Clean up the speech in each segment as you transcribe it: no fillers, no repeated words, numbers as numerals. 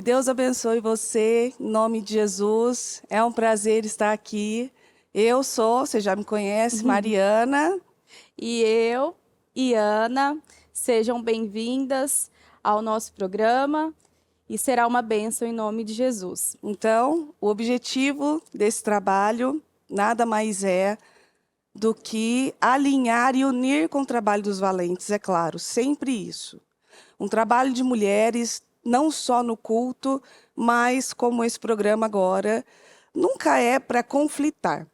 Deus abençoe você, em nome de Jesus. É um prazer estar aqui. Eu sou, você já me conhece, Mariana. E eu, Iana, sejam bem-vindas ao nosso programa e será uma bênção em nome de Jesus. Então, o objetivo desse trabalho nada mais é do que alinhar e unir com o trabalho dos valentes, é claro, sempre isso. Um trabalho de mulheres, não só no culto, mas como esse programa agora, nunca é para conflitar,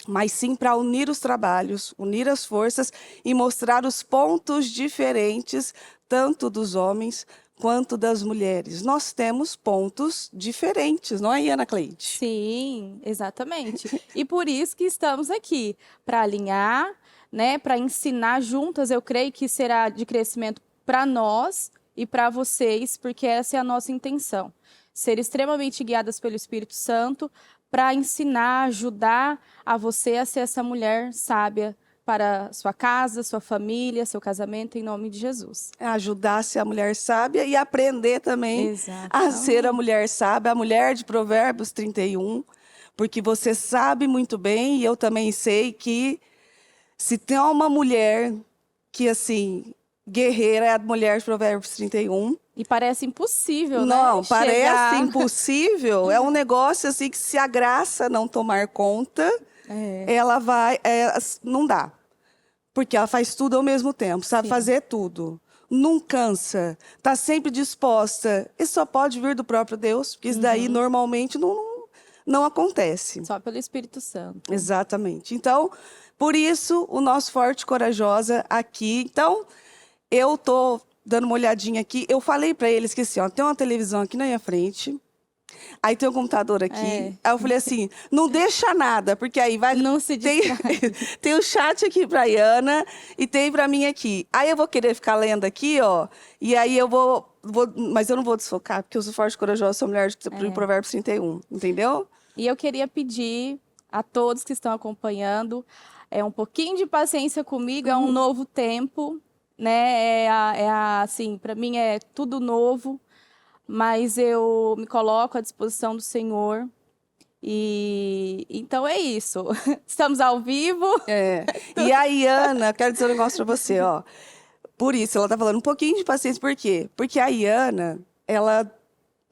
mas sim para unir os trabalhos, unir as forças e mostrar os pontos diferentes, tanto dos homens quanto das mulheres. Nós temos pontos diferentes, não é, Ana Cleide? Sim, exatamente. E por isso que estamos aqui, para alinhar, né, para ensinar juntas. Eu creio que será de crescimento para nós e para vocês, porque essa é a nossa intenção. Ser extremamente guiadas pelo Espírito Santo para ensinar, ajudar a você a ser essa mulher sábia para sua casa, sua família, seu casamento, em nome de Jesus. Ajudar a ser a mulher sábia e aprender também a ser a Exatamente. mulher sábia, a mulher de Provérbios 31, porque você sabe muito bem, e eu também sei, que se tem uma mulher que, assim, guerreira, é a mulher de Provérbios 31. E parece impossível, né? Não, parece Chegar... impossível. É um negócio assim que, se a graça não tomar conta, É, ela vai. Não dá. Porque ela faz tudo ao mesmo tempo, sabe sim. fazer tudo. Não cansa, está sempre disposta. Isso só pode vir do próprio Deus, porque isso daí normalmente não acontece. Só pelo Espírito Santo. Exatamente. Então, por isso, o nosso Forte e Corajosa aqui. Então, eu tô dando uma olhadinha aqui. Eu falei para eles que assim, ó, tem uma televisão aqui na minha frente. Aí tem um computador aqui. É. Aí eu falei assim, não deixa nada, porque aí vai... Não se Tem, distrai. tem o chat aqui para Iana e tem para mim aqui. Aí eu vou querer ficar lendo aqui, ó. E aí eu mas eu não vou desfocar, porque eu sou forte e corajosa, sou mulher de Provérbios 31, entendeu? E eu queria pedir a todos que estão acompanhando um pouquinho de paciência comigo. É um novo tempo, né? Assim, para mim é tudo novo, mas eu me coloco à disposição do Senhor. E então é isso. Estamos ao vivo. É. E a Iana, quero dizer um negócio para você, ó. Por isso, ela tá falando um pouquinho de paciência, por quê? Porque a Iana, ela,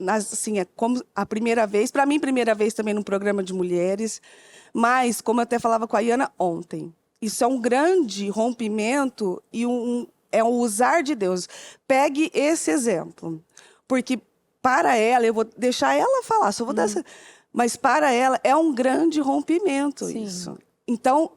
assim, é como a primeira vez, para mim, primeira vez também num programa de mulheres, mas, como eu até falava com a Iana ontem, isso é um grande rompimento e é um usar de Deus. Pegue esse exemplo, porque para ela, eu vou deixar ela falar, só vou dar essa, mas para ela é um grande rompimento. Sim. Isso. Então,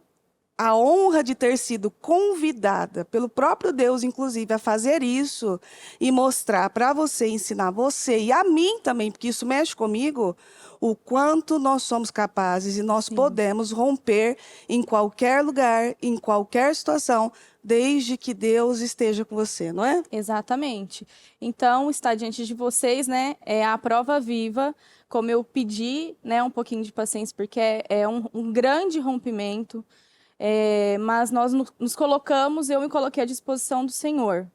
a honra de ter sido convidada pelo próprio Deus, inclusive, a fazer isso e mostrar para você, ensinar você e a mim também, porque isso mexe comigo, o quanto nós somos capazes e nós podemos romper em qualquer lugar, em qualquer situação, desde que Deus esteja com você, não é? Exatamente. Então, está diante de vocês, né, é a prova viva, como eu pedi, né, um pouquinho de paciência, porque é um grande rompimento. Mas nós nos colocamos, eu me coloquei à disposição do Senhor.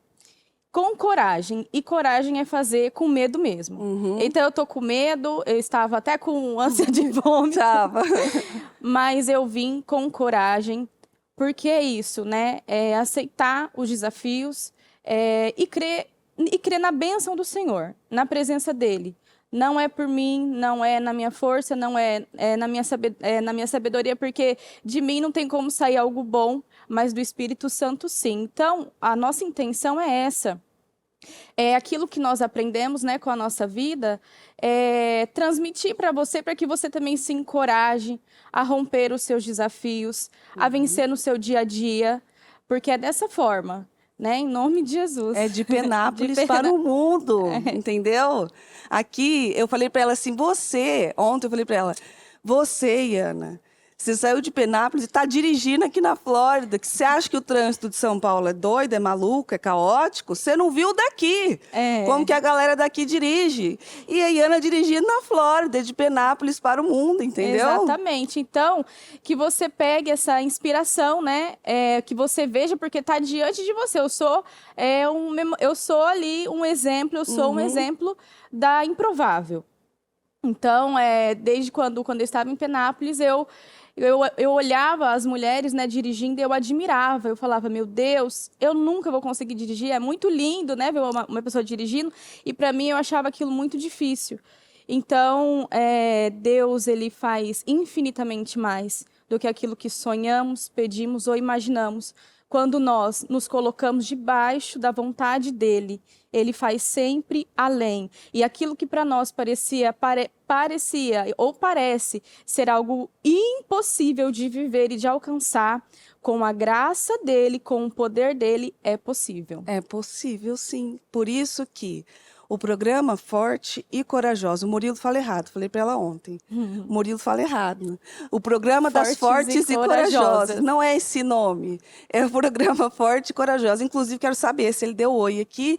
Com coragem. E coragem é fazer com medo mesmo. Então eu tô com medo, eu estava até com ânsia de vômito. Tava. Mas eu vim com coragem, porque é isso, né? É aceitar os desafios e crer na bênção do Senhor, na presença dEle. Não é por mim, não é na minha força, não é na minha sabedoria, porque de mim não tem como sair algo bom, mas do Espírito Santo sim. Então, a nossa intenção é essa. É aquilo que nós aprendemos, né, com a nossa vida, transmitir para você, para que você também se encoraje a romper os seus desafios, a vencer no seu dia a dia, porque é dessa forma. Né? Em nome de Jesus. É de Penápolis para o mundo, entendeu? Aqui, eu falei para ela assim, ontem eu falei para ela, você, Iana, Você saiu de Penápolis e está dirigindo aqui na Flórida. Que você acha que o trânsito de São Paulo é doido, é maluco, é caótico? Você não viu daqui. Como que a galera daqui dirige. E a Iana dirigindo na Flórida, de Penápolis para o mundo, entendeu? Exatamente. Então, que você pegue essa inspiração, né? Que você veja, porque está diante de você. Eu sou ali um exemplo, eu sou um exemplo da improvável. Então, desde quando eu estava em Penápolis, eu olhava as mulheres, né, dirigindo e eu admirava. Eu falava, meu Deus, eu nunca vou conseguir dirigir. É muito lindo, né, ver uma pessoa dirigindo. E para mim, eu achava aquilo muito difícil. Então, Deus, ele faz infinitamente mais do que aquilo que sonhamos, pedimos ou imaginamos. Quando nós nos colocamos debaixo da vontade dele, ele faz sempre além. E aquilo que para nós parecia ou parece ser algo impossível de viver e de alcançar, com a graça dele, com o poder dele, é possível. É possível, sim. Por isso que o programa Forte e Corajosa, o Murilo fala errado, falei para ela ontem. O Murilo fala errado. O programa das Fortes e Corajosas. Não é esse nome. É o programa Forte e Corajosa. Inclusive, quero saber se ele deu oi aqui.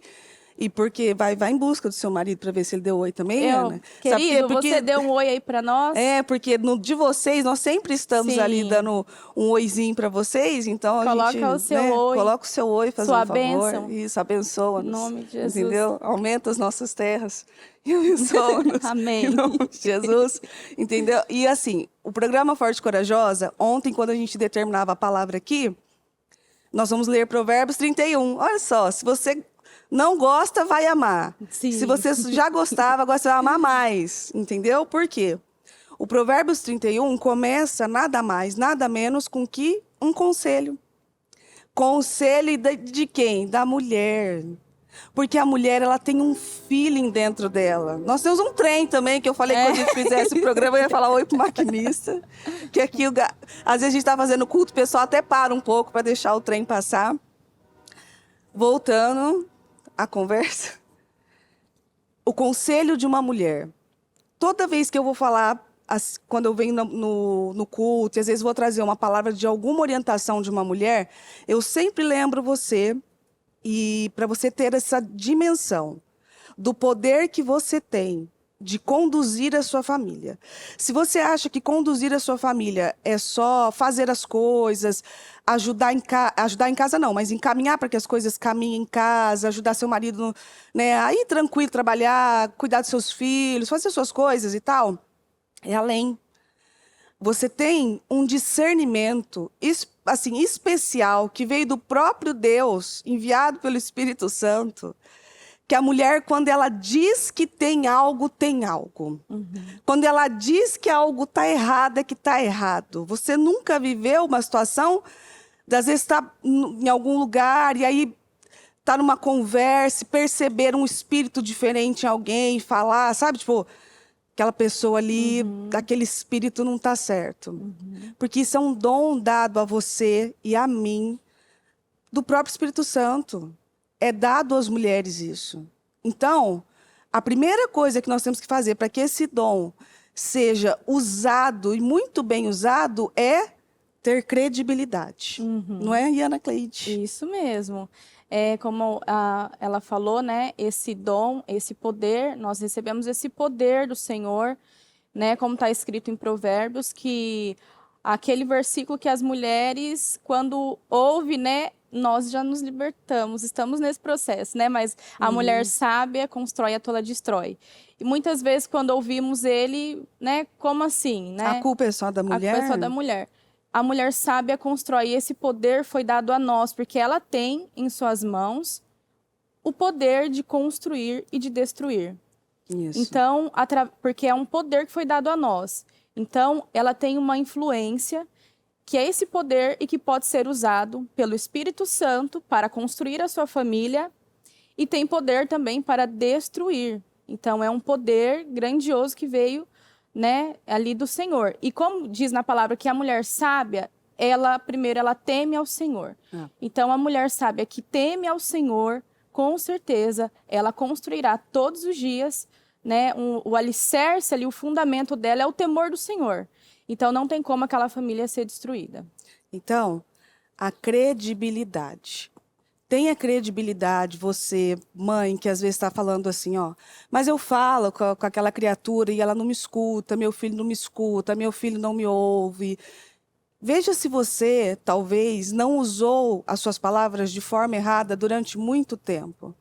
E porque vai em busca do seu marido para ver se ele deu oi também, Ana. Querido, você deu um oi aí para nós? Porque de vocês, nós sempre estamos ali dando um oizinho para vocês. Então, coloca o seu oi. Coloca o seu oi, fazendo sua um favor. bênção. Isso, abençoa-nos. Em nome de Jesus. Entendeu? Aumenta as nossas terras. E abençoa-nos. Amém. Em nome de Jesus. Entendeu? E assim, o programa Forte e Corajosa, ontem, quando a gente determinava a palavra aqui, nós vamos ler Provérbios 31. Olha só, se você não gosta, vai amar. Sim. Se você já gostava, agora você vai amar mais. Entendeu? Por quê? O Provérbios 31 começa nada mais, nada menos com que um conselho. Conselho de quem? Da mulher. Porque a mulher, ela tem um feeling dentro dela. Nós temos um trem também, que eu falei que quando a gente fizesse o programa, eu ia falar oi pro maquinista. Que aqui, às vezes a gente está fazendo culto, o pessoal até para um pouco para deixar o trem passar. Voltando a conversa, o conselho de uma mulher. Toda vez que eu vou falar, quando eu venho no culto, às vezes vou trazer uma palavra de alguma orientação de uma mulher, eu sempre lembro você, e para você ter essa dimensão do poder que você tem de conduzir a sua família. Se você acha que conduzir a sua família é só fazer as coisas, ajudar em casa não, mas encaminhar para que as coisas caminhem em casa, ajudar seu marido, né, a ir tranquilo, trabalhar, cuidar dos seus filhos, fazer suas coisas e tal, é além. Você tem um discernimento assim, especial que veio do próprio Deus, enviado pelo Espírito Santo, que a mulher, quando ela diz que tem algo, tem algo. Quando ela diz que algo está errado, é que está errado. Você nunca viveu uma situação, às vezes está em algum lugar, e aí está numa conversa, perceber um espírito diferente em alguém, falar, sabe? Tipo, aquela pessoa ali, aquele espírito não está certo. Porque isso é um dom dado a você e a mim, do próprio Espírito Santo. É dado às mulheres isso. Então, a primeira coisa que nós temos que fazer para que esse dom seja usado, e muito bem usado, é ter credibilidade. Não é, Iana Cleide? Isso mesmo. Como ela falou, né? Esse dom, esse poder, nós recebemos esse poder do Senhor, né? Como está escrito em Provérbios, que aquele versículo que as mulheres, quando ouve, né? Nós já nos libertamos, estamos nesse processo, né? Mas a mulher sábia constrói, a tola destrói. E muitas vezes, quando ouvimos ele, né? Como assim, né? A culpa é só da mulher? A culpa é só da mulher. A mulher sábia constrói, e esse poder foi dado a nós, porque ela tem em suas mãos o poder de construir e de destruir. Isso. Então, porque é um poder que foi dado a nós. Então, ela tem uma influência, que é esse poder e que pode ser usado pelo Espírito Santo para construir a sua família, e tem poder também para destruir. Então, é um poder grandioso que veio, né, ali do Senhor. E como diz na palavra que a mulher sábia, primeiro ela teme ao Senhor. Então, a mulher sábia que teme ao Senhor, com certeza, ela construirá todos os dias, né, o alicerce ali, o fundamento dela é o temor do Senhor. Então, não tem como aquela família ser destruída. Então, a credibilidade. Tenha credibilidade, você, mãe, que às vezes está falando assim, ó, mas eu falo com aquela criatura e ela não me escuta, meu filho não me escuta, meu filho não me ouve. Veja se você, talvez, não usou as suas palavras de forma errada durante muito tempo.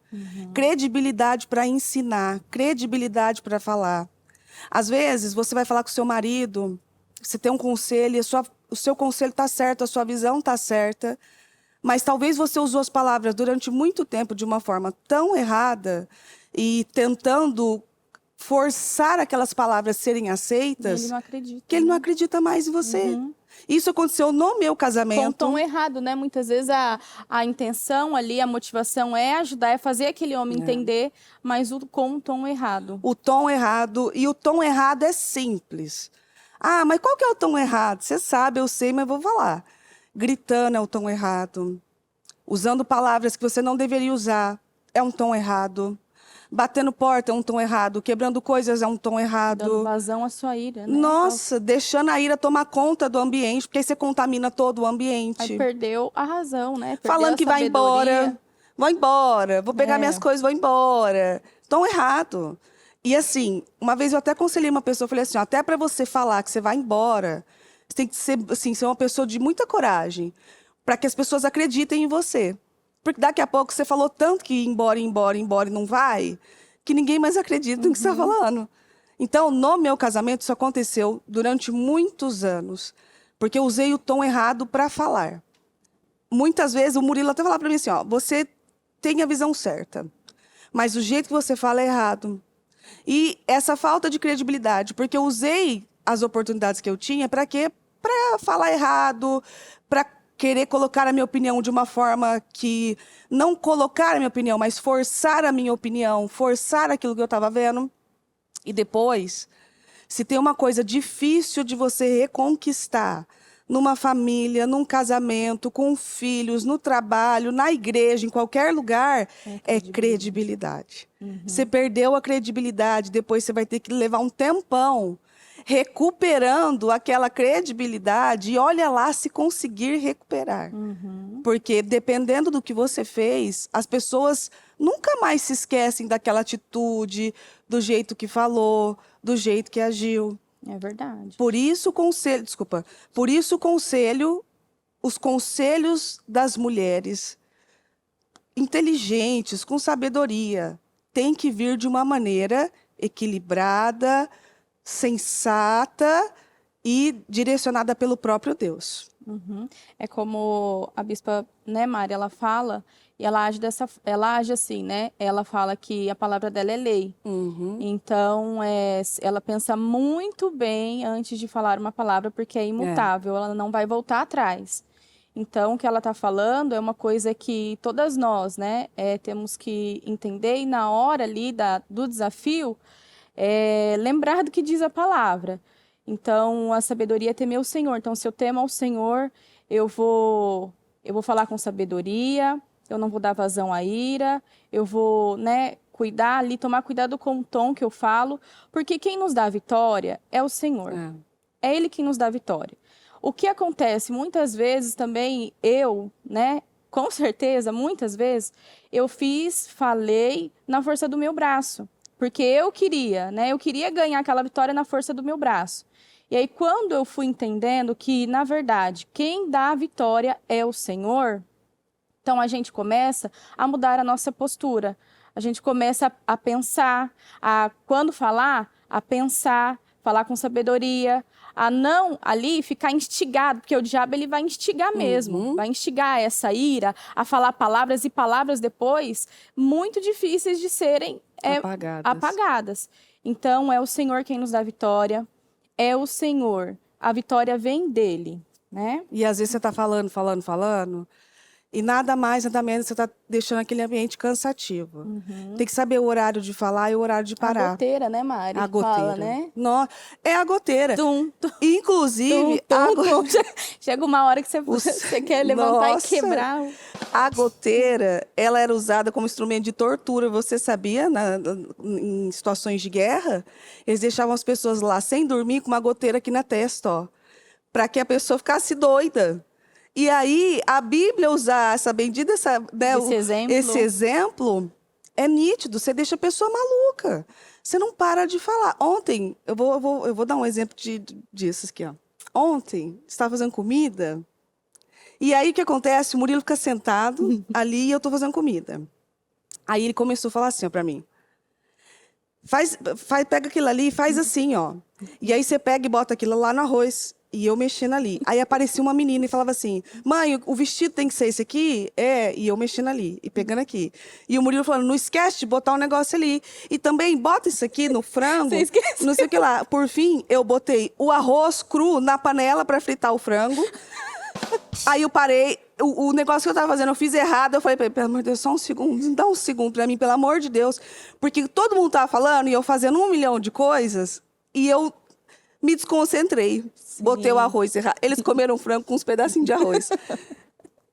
Credibilidade para ensinar, credibilidade para falar. Às vezes, você vai falar com o seu marido, você tem um conselho, e o seu conselho está certo, a sua visão está certa, mas talvez você usou as palavras durante muito tempo de uma forma tão errada e tentando forçar aquelas palavras serem aceitas, Ele não acredita. que ele não acredita mais em você. Isso aconteceu no meu Com o casamento. tom errado, né? Muitas vezes a intenção ali, a motivação é ajudar, é fazer aquele homem entender, mas com o tom errado. O tom errado, e o tom errado é simples. Ah, mas qual que é o tom errado? Você sabe, eu sei, mas vou falar. Gritando é o tom errado. Usando palavras que você não deveria usar é um tom errado. Batendo porta é um tom errado. Quebrando coisas é um tom errado. Dando vazão à sua ira, né? Nossa, deixando a ira tomar conta do ambiente, porque aí você contamina todo o Aí ambiente. perdeu a razão, né? Perdeu Falando a que vai sabedoria. embora, vou pegar É. minhas coisas, vou embora. Tom errado. E assim, uma vez eu até aconselhei uma pessoa, eu falei assim, ó, até para você falar que você vai embora, você tem que ser, assim, ser uma pessoa de muita coragem, para que as pessoas acreditem em você. Porque daqui a pouco você falou tanto que ia embora, embora, embora e não vai, que ninguém mais acredita no que você está falando. Então, no meu casamento, isso aconteceu durante muitos anos, porque eu usei o tom errado para falar. Muitas vezes o Murilo até falava para mim assim, ó, você tem a visão certa, mas o jeito que você fala é errado. E essa falta de credibilidade, porque eu usei as oportunidades que eu tinha para quê? Para falar errado, para querer colocar a minha opinião de uma forma que não colocar a minha opinião, mas forçar a minha opinião, forçar aquilo que eu estava vendo. E depois, se tem uma coisa difícil de você reconquistar numa família, num casamento, com filhos, no trabalho, na igreja, em qualquer lugar, é credibilidade. Você perdeu a credibilidade, depois você vai ter que levar um tempão recuperando aquela credibilidade e olha lá se conseguir recuperar. Porque dependendo do que você fez, as pessoas nunca mais se esquecem daquela atitude, do jeito que falou, do jeito que agiu. É verdade. Por isso o conselho, desculpa, por isso o conselho, os conselhos das mulheres inteligentes, com sabedoria, tem que vir de uma maneira equilibrada, sensata e direcionada pelo próprio Deus. É como a bispa, né, Mari, ela fala e ela age assim, né? Ela fala que a palavra dela é lei. Então, ela pensa muito bem antes de falar uma palavra, porque é imutável, ela não vai voltar atrás. Então, o que ela está falando é uma coisa que todas nós, né, temos que entender e na hora ali do desafio, lembrar do que diz a palavra. Então, a sabedoria é temer o Senhor. Então, se eu temo ao Senhor, eu vou falar com sabedoria, eu não vou dar vazão à ira, eu vou, né, cuidar ali, tomar cuidado com o tom que eu falo, porque quem nos dá a vitória é o Senhor. É Ele que nos dá a vitória. O que acontece muitas vezes também, né, com certeza, muitas vezes, falei na força do meu braço. Porque eu queria, né? Eu queria ganhar aquela vitória na força do meu braço. E aí, quando eu fui entendendo que, na verdade, quem dá a vitória é o Senhor, então a gente começa a mudar a nossa postura. A gente começa a pensar, quando falar, a pensar, falar com sabedoria, a não ali ficar instigado, porque o diabo ele vai instigar mesmo, vai instigar essa ira, a falar palavras e palavras depois muito difíceis de serem apagadas. Então, é o Senhor quem nos dá a vitória, é o Senhor, a vitória vem dele, né? E às vezes você está falando, E nada mais, nada menos, você está deixando aquele ambiente cansativo. Tem que saber o horário de falar e o horário de A parar. goteira, né, Mari? A Fala, goteira. né? É a goteira. Tum, tum, Inclusive, tum, tum. Chega uma hora que você quer levantar Nossa. e quebrar. A goteira, ela era usada como instrumento de tortura, você sabia? Em situações de guerra, eles deixavam as pessoas lá sem dormir com uma goteira aqui na testa, ó, para que a pessoa ficasse doida. E aí, a Bíblia usar essa bendita, né, esse exemplo é nítido, você deixa a pessoa maluca. Você não para de falar. Ontem, eu vou dar um exemplo disso aqui, ó. Ontem, estava fazendo comida, e aí o que acontece? O Murilo fica sentado ali e eu estou fazendo comida. Aí ele começou a falar assim, ó, para mim. Pega aquilo ali e faz assim, ó. E aí você pega e bota aquilo lá no arroz. E eu mexendo ali. Aí aparecia uma menina e falava assim, mãe, o vestido tem que ser esse aqui? É, e eu mexendo ali, e pegando aqui. E o Murilo falando, não esquece de botar um negócio ali. E também bota isso aqui no frango, Você esquece. não sei o que lá. Por fim, eu botei o arroz cru na panela para fritar o frango. Aí eu parei, o negócio que eu tava fazendo, eu fiz errado. Eu falei pra ele, pelo amor de Deus, só um segundo, dá um segundo pra mim, pelo amor de Deus. Porque todo mundo tava falando e eu fazendo 1 milhão de coisas, e eu me desconcentrei. Sim. Botei o arroz errado. Eles comeram frango com uns pedacinhos de arroz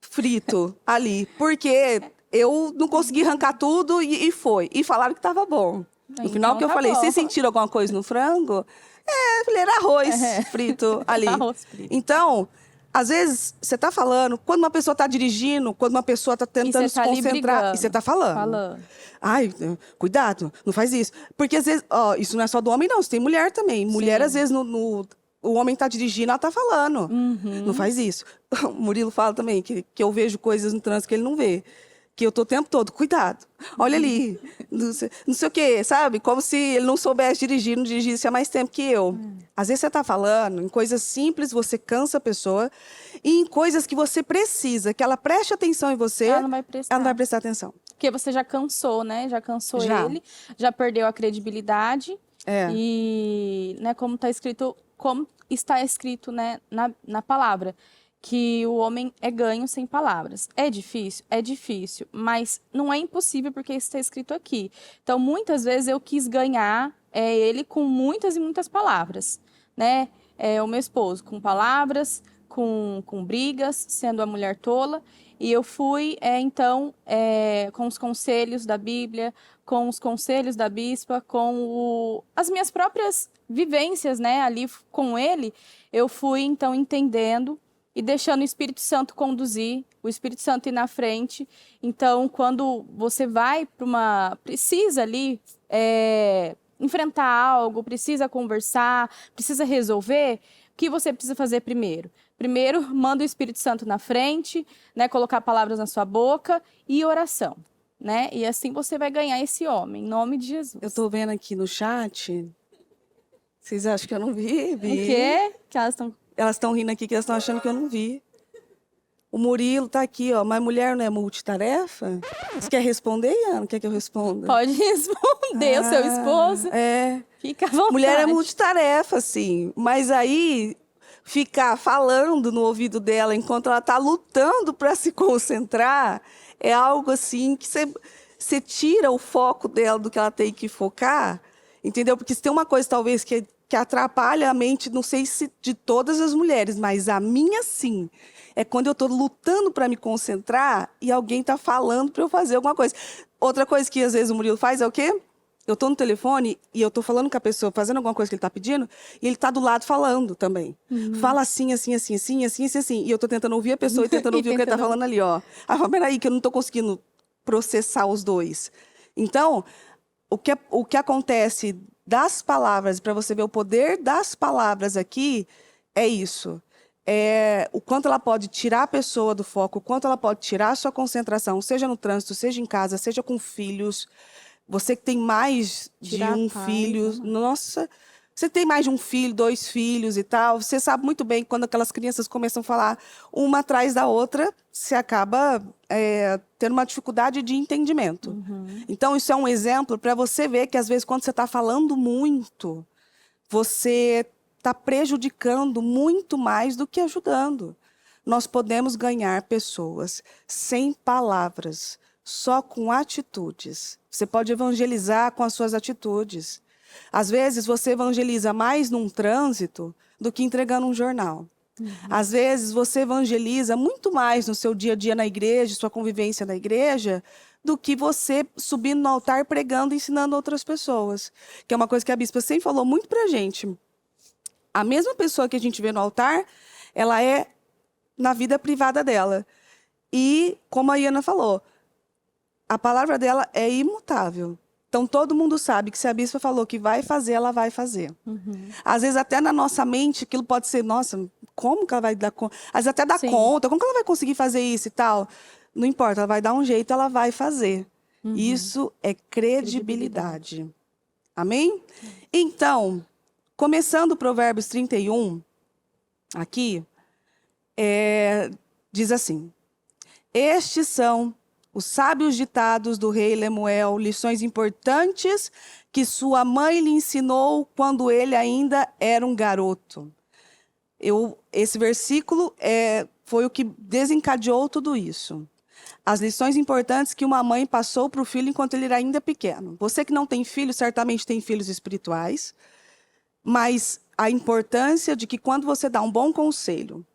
frito ali, porque eu não consegui arrancar tudo e foi. E falaram que tava bom. No final que eu falei, vocês sentiram alguma coisa no frango? Eu falei, era arroz frito ali. Arroz frito. Então, às vezes, você está falando, quando uma pessoa está dirigindo, quando uma pessoa está tentando se concentrar, e você está falando. Ai, cuidado, não faz isso. Porque às vezes, ó, isso não é só do homem, não, isso tem mulher também. Mulher, às vezes, o homem está dirigindo, ela está falando. Não faz isso. O Murilo fala também que eu vejo coisas no trânsito que ele não vê. Que eu tô o tempo todo, cuidado, olha ali, não sei o quê, sabe? Como se ele não soubesse dirigir, não dirigisse há mais tempo que eu. Às vezes você tá falando, em coisas simples você cansa a pessoa, e em coisas que você precisa, que ela preste atenção em você, ela não vai prestar atenção. Porque você já cansou, né? Já cansou ele, já perdeu a credibilidade. E, né, como está escrito, né, na palavra, que o homem é ganho sem palavras. É difícil? É difícil, mas não é impossível porque isso está escrito aqui. Então, muitas vezes eu quis ganhar ele com muitas e muitas palavras, né? O meu esposo com palavras, com brigas, sendo a mulher tola. E eu fui, então, com os conselhos da Bíblia, com os conselhos da bispa, com as minhas próprias vivências, né, ali com ele, eu fui, então, entendendo e deixando o Espírito Santo conduzir, o Espírito Santo ir na frente. Então, quando você vai para precisa ali enfrentar algo, precisa conversar, precisa resolver, o que você precisa fazer primeiro? Primeiro, manda o Espírito Santo na frente, né, colocar palavras na sua boca e oração, né? E assim você vai ganhar esse homem, em nome de Jesus. Eu tô vendo aqui no chat, vocês acham que eu não vi? O quê? Que elas estão rindo aqui, que elas estão achando que eu não vi. O Murilo tá aqui, ó. Mas mulher não é multitarefa? Você quer responder, Iana? Quer que eu responda? Pode responder, o seu esposo. Fica à vontade. Mulher é multitarefa, sim. Mas aí, ficar falando no ouvido dela enquanto ela tá lutando para se concentrar, é algo assim que você tira o foco dela do que ela tem que focar, entendeu? Porque se tem uma coisa, talvez, que atrapalha a mente, não sei se de todas as mulheres, mas a minha sim. É quando eu estou lutando para me concentrar e alguém está falando para eu fazer alguma coisa. Outra coisa que às vezes o Murilo faz é o quê? Eu estou no telefone e eu estou falando com a pessoa, fazendo alguma coisa que ele está pedindo, e ele está do lado falando também. Fala assim, assim, assim, assim, assim, assim, assim. E eu estou tentando ouvir a pessoa e tentando ouvir o que ele está falando ali, ó. Aí eu falo, peraí, que eu não estou conseguindo processar os dois. Então, o que acontece das palavras, para você ver o poder das palavras aqui, é isso. O quanto ela pode tirar a pessoa do foco, o quanto ela pode tirar a sua concentração, seja no trânsito, seja em casa, seja com filhos. Você que tem mais de um filho, nossa, você tem mais de um filho, 2 filhos e tal, você sabe muito bem que quando aquelas crianças começam a falar uma atrás da outra, você acaba tendo uma dificuldade de entendimento. Então, isso é um exemplo para você ver que, às vezes, quando você está falando muito, você está prejudicando muito mais do que ajudando. nós podemos ganhar pessoas sem palavras, só com atitudes. Você pode evangelizar com as suas atitudes. Às vezes, você evangeliza mais num trânsito do que entregando um jornal. Às vezes, você evangeliza muito mais no seu dia a dia na igreja, sua convivência na igreja, do que você subindo no altar, pregando e ensinando outras pessoas. Que é uma coisa que a bispa sempre falou muito pra gente. A mesma pessoa que a gente vê no altar, ela é na vida privada dela. E, como a Iana falou, a palavra dela é imutável. Então, todo mundo sabe que se a bispa falou que vai fazer, ela vai fazer. Às vezes, até na nossa mente, aquilo pode ser, nossa, como que ela vai dar conta? Às vezes até dá Sim. conta, como que ela vai conseguir fazer isso e tal? Não importa, ela vai dar um jeito, ela vai fazer. Isso é credibilidade. Amém? Então, começando o Provérbios 31, aqui, diz assim: estes são os sábios ditados do rei Lemuel, lições importantes que sua mãe lhe ensinou quando ele ainda era um garoto. Esse versículo foi o que desencadeou tudo isso. As lições importantes que uma mãe passou para o filho enquanto ele era ainda pequeno. Você que não tem filho, certamente tem filhos espirituais, mas a importância de que quando você dá um bom conselho,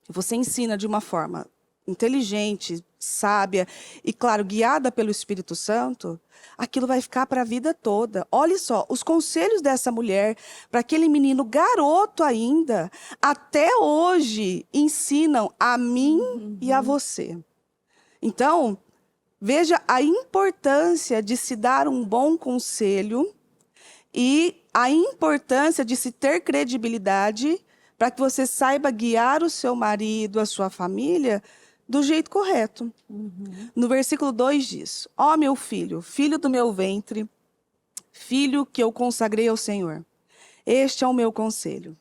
você ensina de uma forma inteligente, sábia e, claro, guiada pelo Espírito Santo, aquilo vai ficar para a vida toda. Olha só, os conselhos dessa mulher para aquele menino garoto ainda, até hoje, ensinam a mim e a você. Então, veja a importância de se dar um bom conselho e a importância de se ter credibilidade para que você saiba guiar o seu marido, a sua família, do jeito correto. No versículo 2 diz: ó meu filho, filho do meu ventre, filho que eu consagrei ao Senhor, este é o meu conselho.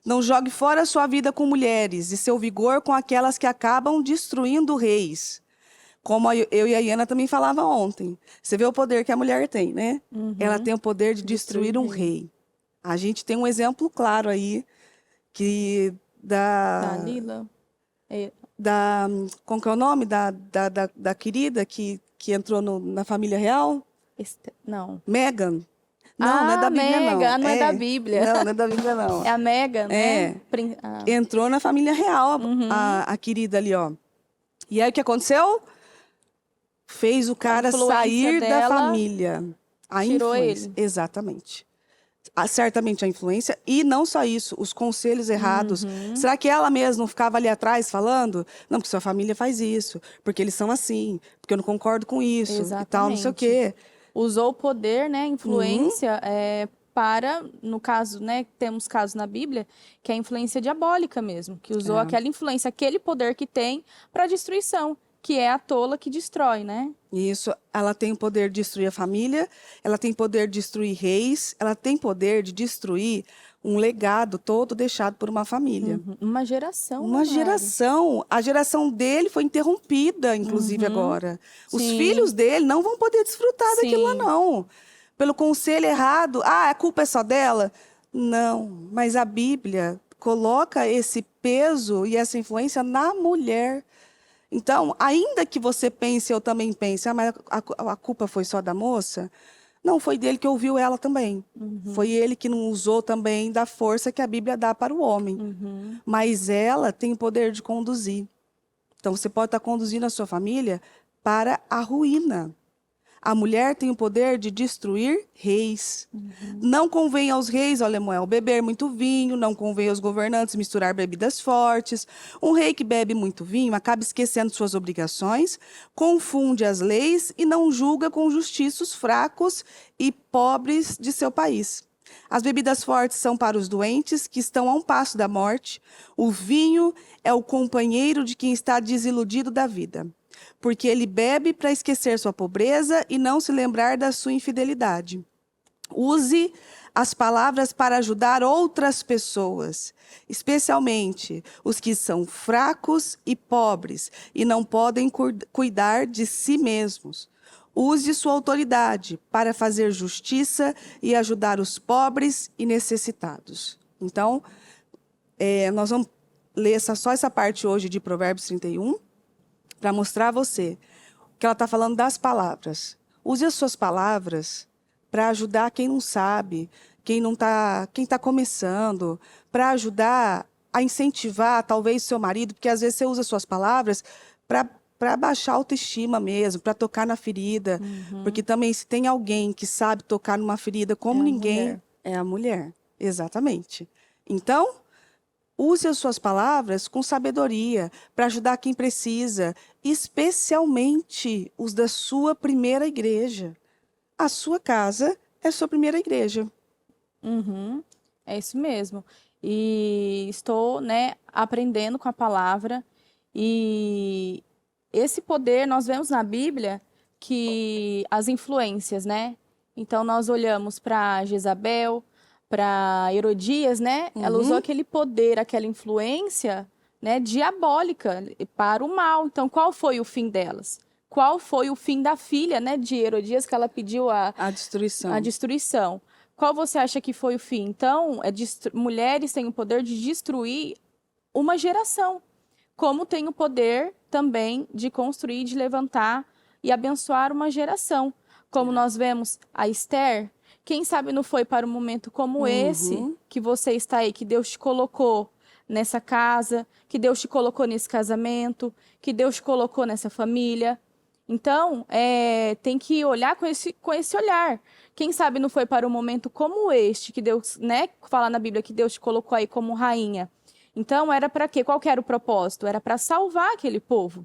Não jogue fora a sua vida com mulheres e seu vigor com aquelas que acabam destruindo reis. Como eu e a Iana também falava ontem. Você vê o poder que a mulher tem, né? Ela tem o poder de destruir um rei. A gente tem um exemplo claro aí, que Dalila. como que é o nome? Da querida que entrou na família real? Não. Meghan. Não é da Bíblia, não. Meghan, não é da Bíblia. Não é da Bíblia, não. É a Meghan, né? Entrou na família real, a querida ali, ó. E aí, o que aconteceu? Fez o cara sair da família. Tirou influência. ele. Exatamente. Certamente a influência. E não só isso, os conselhos errados. Será que ela mesma não ficava ali atrás falando? Não, porque sua família faz isso. Porque eles são assim. Porque eu não concordo com isso. Exatamente. E tal, não sei o quê. Usou o poder, né, influência, para, no caso, né, temos casos na Bíblia, que é a influência diabólica mesmo, que usou aquela influência, aquele poder que tem para destruição, que é a tola que destrói, né? Isso, ela tem o poder de destruir a família, ela tem poder de destruir reis, ela tem poder de destruir um legado todo deixado por uma família. Uma geração. Uma geração. A geração dele foi interrompida, inclusive, agora. Os filhos dele não vão poder desfrutar daquilo lá, não. Pelo conselho errado. Ah, a culpa é só dela? Não, mas a Bíblia coloca esse peso e essa influência na mulher. Então, ainda que você pense, eu também pense, mas a culpa foi só da moça? Não, foi dele que ouviu ela também. Foi ele que não usou também da força que a Bíblia dá para o homem. Mas ela tem o poder de conduzir. Então, você pode estar conduzindo a sua família para a ruína. A mulher tem o poder de destruir reis. Não convém aos reis, ó Lemuel, beber muito vinho, não convém aos governantes misturar bebidas fortes. Um rei que bebe muito vinho acaba esquecendo suas obrigações, confunde as leis e não julga com justiça os fracos e pobres de seu país. As bebidas fortes são para os doentes que estão a um passo da morte. O vinho é o companheiro de quem está desiludido da vida, porque ele bebe para esquecer sua pobreza e não se lembrar da sua infidelidade. Use as palavras para ajudar outras pessoas, especialmente os que são fracos e pobres e não podem cuidar de si mesmos. Use sua autoridade para fazer justiça e ajudar os pobres e necessitados. Então, nós vamos ler só essa parte hoje de Provérbios 31 para mostrar a você que ela está falando das palavras. Use as suas palavras para ajudar quem não sabe, quem está começando, para ajudar a incentivar talvez seu marido, porque às vezes você usa suas palavras para baixar a autoestima mesmo, para tocar na ferida, porque também se tem alguém que sabe tocar numa ferida como É a ninguém, mulher. é a mulher. Exatamente. Então, use as suas palavras com sabedoria para ajudar quem precisa, especialmente os da sua primeira igreja. A sua casa é sua primeira igreja. Uhum, é isso mesmo. E estou, né, aprendendo com a palavra. E esse poder nós vemos na Bíblia que as influências, né? Então nós olhamos para Jezabel, para Herodias, né? Ela usou aquele poder, aquela influência, né, diabólica para o mal. Então qual foi o fim delas? Qual foi o fim da filha, né, de Herodias que ela pediu A destruição. a destruição? Qual você acha que foi o fim? Então, mulheres têm o poder de destruir uma geração, como tem o poder também de construir, de levantar e abençoar uma geração. Como nós vemos a Esther, quem sabe não foi para um momento como esse que você está aí, que Deus te colocou nessa casa, que Deus te colocou nesse casamento, que Deus te colocou nessa família. Então, tem que olhar com esse olhar. Quem sabe não foi para um momento como este, que Deus, né, fala na Bíblia que Deus te colocou aí como rainha. Então, era para quê? Qual que era o propósito? Era para salvar aquele povo.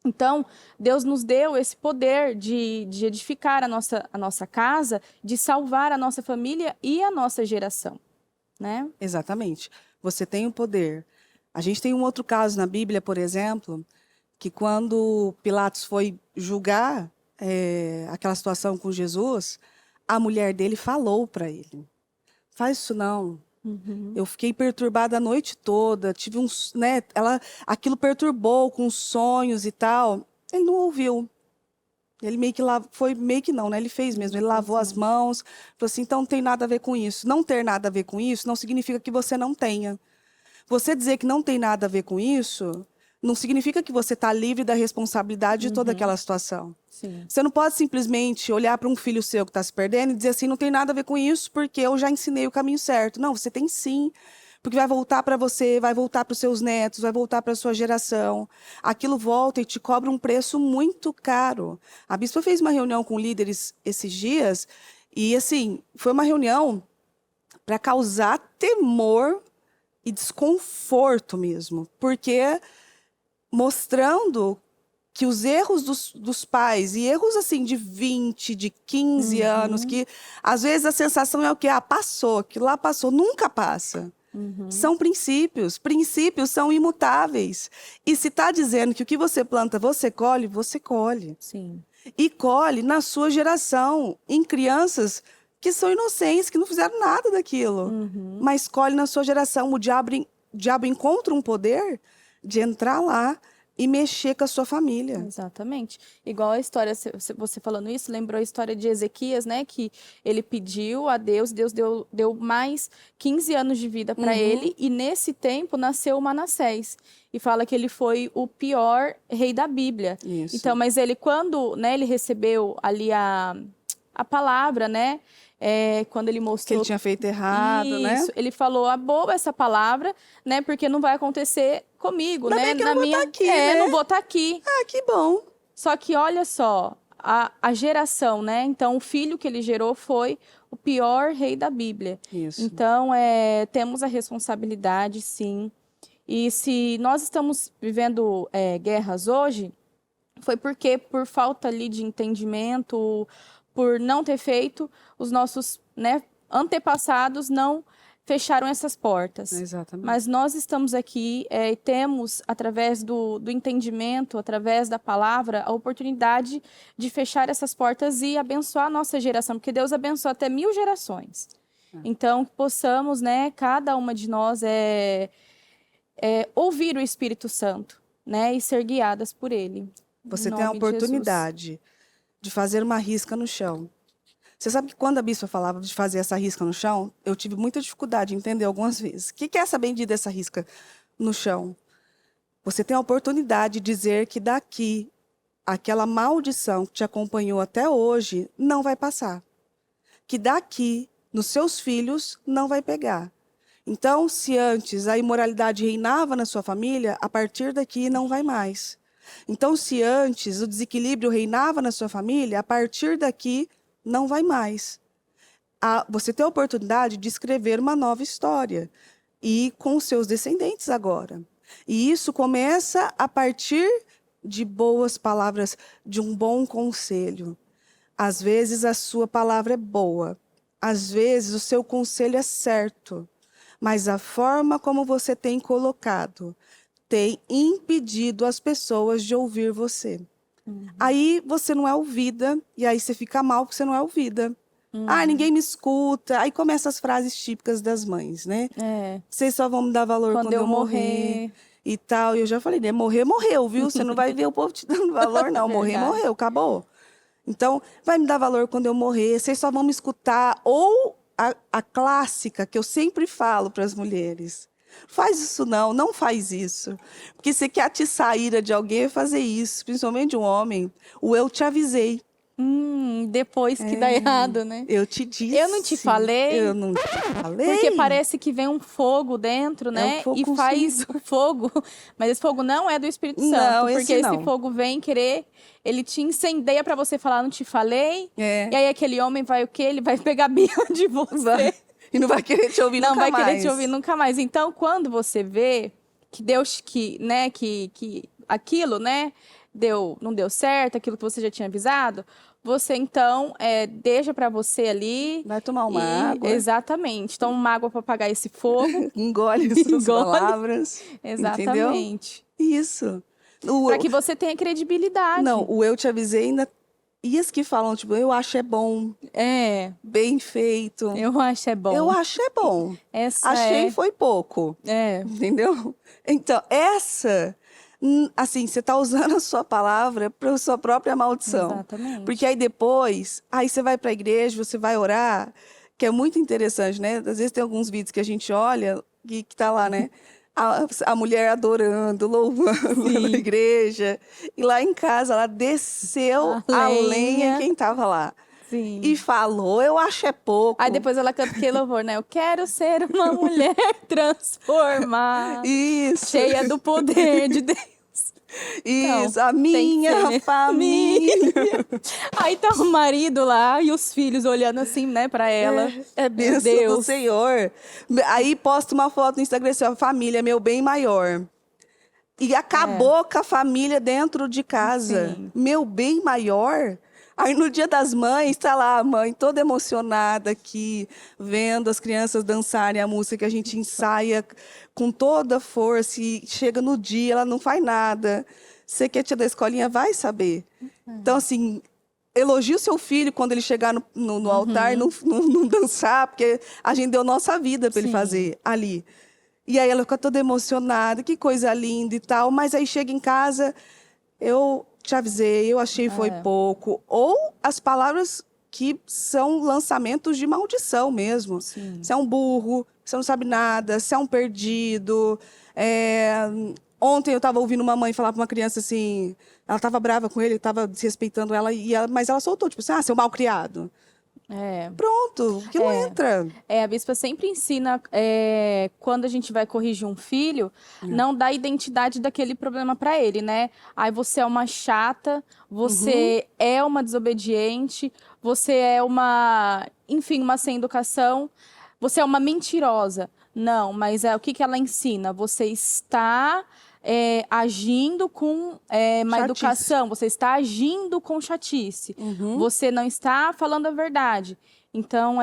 Então, Deus nos deu esse poder de edificar a nossa casa, de salvar a nossa família e a nossa geração, né? Exatamente. Você tem o poder. A gente tem um outro caso na Bíblia, por exemplo, que quando Pilatos foi julgar aquela situação com Jesus, a mulher dele falou para ele: faz isso não. Eu fiquei perturbada a noite toda, tive uns, né, aquilo perturbou com sonhos e tal. Ele não ouviu. Ele meio que foi meio que não, né? Ele fez mesmo, ele lavou as mãos, falou assim: então não tem nada a ver com isso. Não ter nada a ver com isso não significa que você não tenha. Você dizer que não tem nada a ver com isso não significa que você está livre da responsabilidade de toda aquela situação. Sim. Você não pode simplesmente olhar para um filho seu que está se perdendo e dizer assim: não tem nada a ver com isso porque eu já ensinei o caminho certo. Não, você tem sim. Porque vai voltar para você, vai voltar para os seus netos, vai voltar para a sua geração. Aquilo volta e te cobra um preço muito caro. A bispa fez uma reunião com líderes esses dias e, assim, foi uma reunião para causar temor e desconforto mesmo. Porque mostrando que os erros dos pais, e erros assim de 20, de 15 anos, que às vezes a sensação é o quê? Ah, passou, aquilo lá passou, nunca passa. São princípios, princípios são imutáveis. E se está dizendo que o que você planta, você colhe, você colhe. Sim. E colhe na sua geração, em crianças que são inocentes, que não fizeram nada daquilo. Mas colhe na sua geração. O diabo encontra um poder de entrar lá e mexer com a sua família. Exatamente. Igual a história, você falando isso, lembrou a história de Ezequias, né? Que ele pediu a Deus, Deus deu mais 15 anos de vida para ele, e nesse tempo nasceu Manassés. E fala que ele foi o pior rei da Bíblia. Isso. Então, mas ele, quando, né, ele recebeu ali a palavra, né? Quando ele Que mostrou ele tinha feito errado, né? isso, ele falou: aboa essa palavra, né? Porque não vai acontecer comigo, Ainda né? bem que eu não vou tá aqui, né? não vou estar aqui. Ah, que bom. Só que olha só, a geração, né? Então, o filho que ele gerou foi o pior rei da Bíblia. Isso. Então, temos a responsabilidade, sim. E se nós estamos vivendo guerras hoje, foi porque por falta ali de entendimento, por não ter feito, os nossos, né, antepassados não fecharam essas portas. Exatamente. Mas nós estamos aqui e temos, através do entendimento, através da palavra, a oportunidade de fechar essas portas e abençoar a nossa geração, porque Deus abençoa até 1000 gerações. Então, que possamos, né, cada uma de nós ouvir o Espírito Santo, né, e ser guiadas por Ele. Você Em tem a nome de Jesus. oportunidade de fazer uma risca no chão. Você sabe que quando a bispa falava de fazer essa risca no chão, eu tive muita dificuldade em entender algumas vezes. O que é essa bendita essa risca? no chão. Você tem a oportunidade de dizer que daqui, aquela maldição que te acompanhou até hoje, não vai passar. Que daqui, nos seus filhos, não vai pegar. Então, se antes a imoralidade reinava na sua família, a partir daqui não vai mais. Então, se antes o desequilíbrio reinava na sua família, a partir daqui não vai mais. Você tem a oportunidade de escrever uma nova história, e com os seus descendentes agora. E isso começa a partir de boas palavras, de um bom conselho. Às vezes a sua palavra é boa, às vezes o seu conselho é certo, mas a forma como você tem colocado tem impedido as pessoas de ouvir você. Aí você não é ouvida, e aí você fica mal porque você não é ouvida. Ah, ninguém me escuta. Aí começam as frases típicas das mães, né? Vocês só vão me dar valor quando eu morrer. E tal. E eu já falei, né? Morrer, morreu, viu? Você não vai ver o povo te dando valor, não. Morrer, morreu, acabou. Então, vai me dar valor quando eu morrer. Vocês só vão me escutar. Ou a clássica que eu sempre falo para as mulheres. Faz isso não, não faz isso. Porque você quer atiçar a ira de alguém e fazer isso, principalmente de um homem. O eu te avisei. Depois que dá errado, né? Eu te disse. Eu não te falei. Eu não te falei. Porque parece que vem um fogo dentro, né? um fogo E faz o fogo. Mas esse fogo não é do Espírito Santo. Não, porque esse não. esse fogo vem querer, ele te incendeia pra você falar, não te falei. É. E aí aquele homem vai o quê? Ele vai pegar birra de você. E não vai querer te ouvir nunca mais. Não vai querer te ouvir nunca mais. Então, quando você vê que Deus, que aquilo, né, não deu certo, aquilo que você já tinha avisado, você então deixa pra você ali. Vai tomar uma água. Exatamente. Toma uma água pra apagar esse fogo. Engole as suas palavras. Exatamente. Entendeu? Isso. Pra que você tenha credibilidade. Não, o eu te avisei ainda. E as que falam, tipo, eu acho é bom. Bem feito. Eu acho é bom. Eu acho é bom. Achei foi pouco. Entendeu? Então, assim, você está usando a sua palavra para a sua própria maldição. Exatamente. Porque aí depois, aí você vai para a igreja, você vai orar, que é muito interessante, né? Às vezes tem alguns vídeos que a gente olha, que tá lá, né? A mulher adorando, louvando na igreja. E lá em casa, ela desceu a lenha quem estava lá. Sim. E falou, eu acho é pouco. Aí depois ela canta aquele louvor, né? Eu quero ser uma mulher transformada. Isso. Cheia do poder de Deus. Isso, então, a minha família. Aí tá o marido lá e os filhos olhando assim, né, pra ela. É bênção do Senhor. Aí posta uma foto no Instagram assim, ó, família, meu bem maior. E acabou com a família dentro de casa. Sim. Meu bem maior. Aí no Dia das Mães, tá lá a mãe toda emocionada aqui, vendo as crianças dançarem a música que a gente ensaia com toda força e chega no dia, ela não faz nada. Você que é tia da escolinha vai saber. Então, assim, elogie o seu filho quando ele chegar no altar e não dançar, porque a gente deu nossa vida para ele fazer ali. E aí ela fica toda emocionada, que coisa linda e tal, mas aí chega em casa, eu te avisei, eu achei foi pouco. Ou as palavras que são lançamentos de maldição mesmo. Sim. Você é um burro, você não sabe nada, você é um perdido. Ontem eu estava ouvindo uma mãe falar para uma criança assim, ela estava brava com ele, estava desrespeitando ela, mas ela soltou, tipo assim, seu mal-criado. Pronto, que não entra. A bispa sempre ensina, quando a gente vai corrigir um filho, não dá a identidade daquele problema para ele, né? Aí você é uma chata, você é uma desobediente, você é enfim, uma sem educação, você é uma mentirosa. Não, mas o que ela ensina? Você está agindo com má educação, você está agindo com chatice, você não está falando a verdade. Então,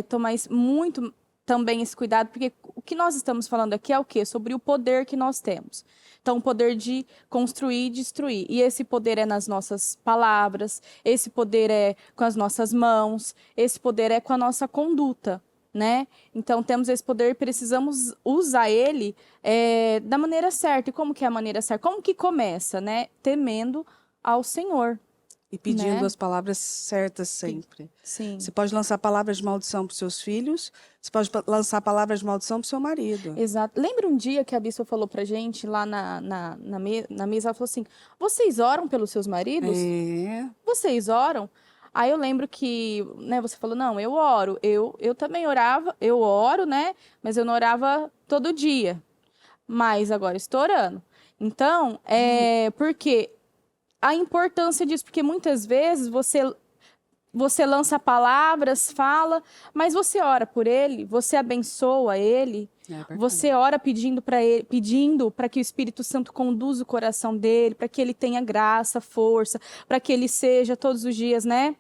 tomar muito também esse cuidado, porque o que nós estamos falando aqui é o quê? Sobre o poder que nós temos. Então, o poder de construir e destruir. E esse poder é nas nossas palavras, esse poder é com as nossas mãos, esse poder é com a nossa conduta. Né? Então, temos esse poder, precisamos usar ele da maneira certa. E como que é a maneira certa? Como que começa, né? Temendo ao Senhor. E pedindo Né? as palavras certas sempre. Sim. Você pode lançar palavras de maldição para os seus filhos, você pode lançar palavras de maldição para o seu marido. Exato. Lembra um dia que a bispa falou pra gente lá na mesa, ela falou assim, vocês oram pelos seus maridos? É, Vocês oram? Aí eu lembro que, né, você falou, não, eu oro. Eu também orava, eu oro, né, mas eu não orava todo dia. Mas agora estou orando. Então, porque a importância disso, porque muitas vezes você lança palavras, fala, mas você ora por ele, você abençoa ele, verdade. você ora pedindo para ele, pedindo para que o Espírito Santo conduza o coração dele, para que ele tenha graça, força, para que ele seja todos os dias, né?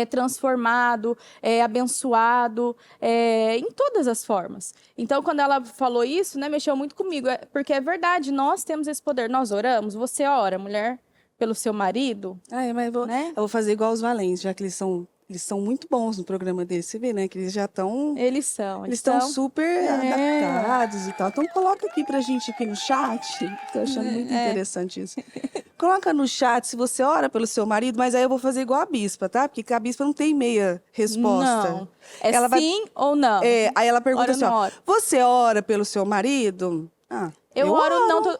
Transformado, abençoado, em todas as formas. Então, quando ela falou isso, né, mexeu muito comigo, porque é verdade, nós temos esse poder, nós oramos, você ora, mulher, pelo seu marido, Mas né? eu vou fazer igual os valentes, já que eles são muito bons no programa deles. Você vê, né? Que eles já estão... Eles são. Eles estão super adaptados e tal. Então, coloca aqui pra gente aqui no chat. Tô achando muito interessante isso. Coloca no chat se você ora pelo seu marido, mas aí eu vou fazer igual a bispa, tá? Porque a bispa não tem meia resposta. Não. É Ela sim ou não? Aí ela pergunta Ora ou assim, não ó, ora? você ora pelo seu marido? Eu oro, não.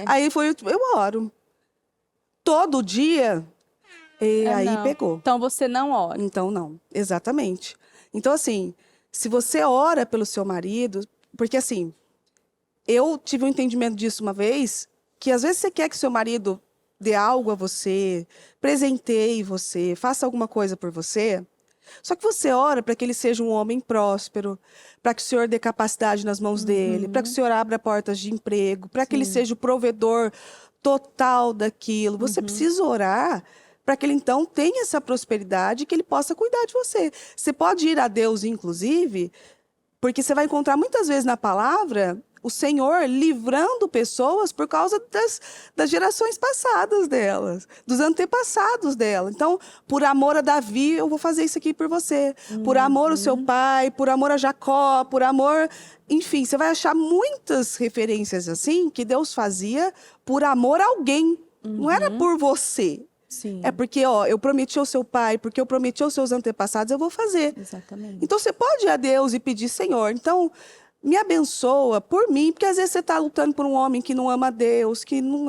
Aí eu oro. Todo dia? Aí não. pegou. Então você não ora. Então, não. Exatamente. Então, assim, se você ora pelo seu marido... Porque, assim, eu tive um entendimento disso uma vez, que às vezes você quer que seu marido dê algo a você, presenteie você, faça alguma coisa por você, só que você ora para que ele seja um homem próspero, para que o Senhor dê capacidade nas mãos dele, para que o Senhor abra portas de emprego, para que ele seja o provedor total daquilo. Você precisa orar para que ele, então, tenha essa prosperidade e que ele possa cuidar de você. Você pode ir a Deus, inclusive, porque você vai encontrar muitas vezes na palavra o Senhor livrando pessoas por causa das gerações passadas delas, dos antepassados dela. Então, por amor a Davi, eu vou fazer isso aqui por você. Por amor ao seu pai, por amor a Jacó, por amor... Enfim, você vai achar muitas referências assim que Deus fazia por amor a alguém. Não era por você. Sim. É porque, eu prometi ao seu pai, porque eu prometi aos seus antepassados, eu vou fazer. Exatamente. Então, você pode ir a Deus e pedir, Senhor, então, me abençoa por mim, porque às vezes você está lutando por um homem que não ama Deus, que não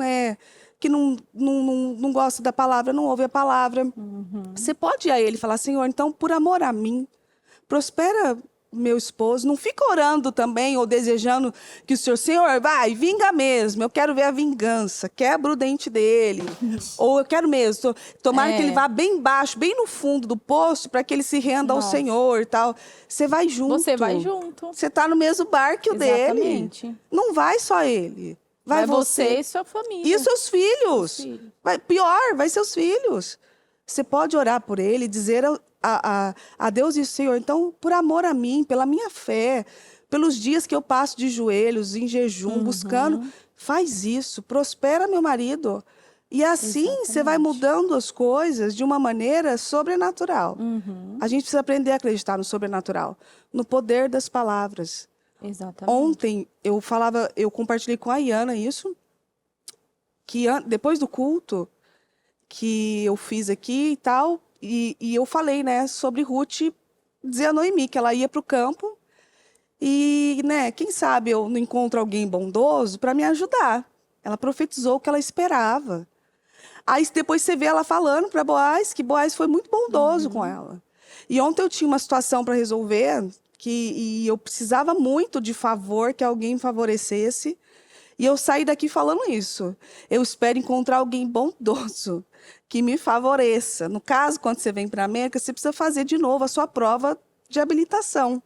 gosta da palavra, não ouve a palavra. Você pode ir a ele e falar, Senhor, então, por amor a mim, prospera meu esposo. Não fica orando também ou desejando que o Senhor, vai, vinga mesmo. Eu quero ver a vingança. Quebra o dente dele. Ou eu quero mesmo. Tomara que ele vá bem baixo, bem no fundo do poço, para que ele se renda ao Senhor e tal. Você vai junto. Você vai junto. Você está no mesmo barco dele. Exatamente. Não vai só ele. Vai você e sua família. E seus filhos. Pior, vai seus filhos. Você pode orar por ele e dizer a Deus e Senhor, então, por amor a mim, pela minha fé, pelos dias que eu passo de joelhos, em jejum, buscando, faz isso, prospera meu marido. E assim você vai mudando as coisas de uma maneira sobrenatural. A gente precisa aprender a acreditar no sobrenatural, no poder das palavras. Exatamente. Ontem eu compartilhei com a Iana isso, que depois do culto que eu fiz aqui e tal, e eu falei, né, sobre Ruth dizer a Noemi que ela ia para o campo e, né, quem sabe eu não encontro alguém bondoso para me ajudar. Ela profetizou o que ela esperava. Aí depois você vê ela falando para Boaz que Boaz foi muito bondoso com ela. E ontem eu tinha uma situação para resolver e eu precisava muito de favor, que alguém me favorecesse. E eu saí daqui falando isso. Eu espero encontrar alguém bondoso que me favoreça. No caso, quando você vem para a América, você precisa fazer de novo a sua prova de habilitação.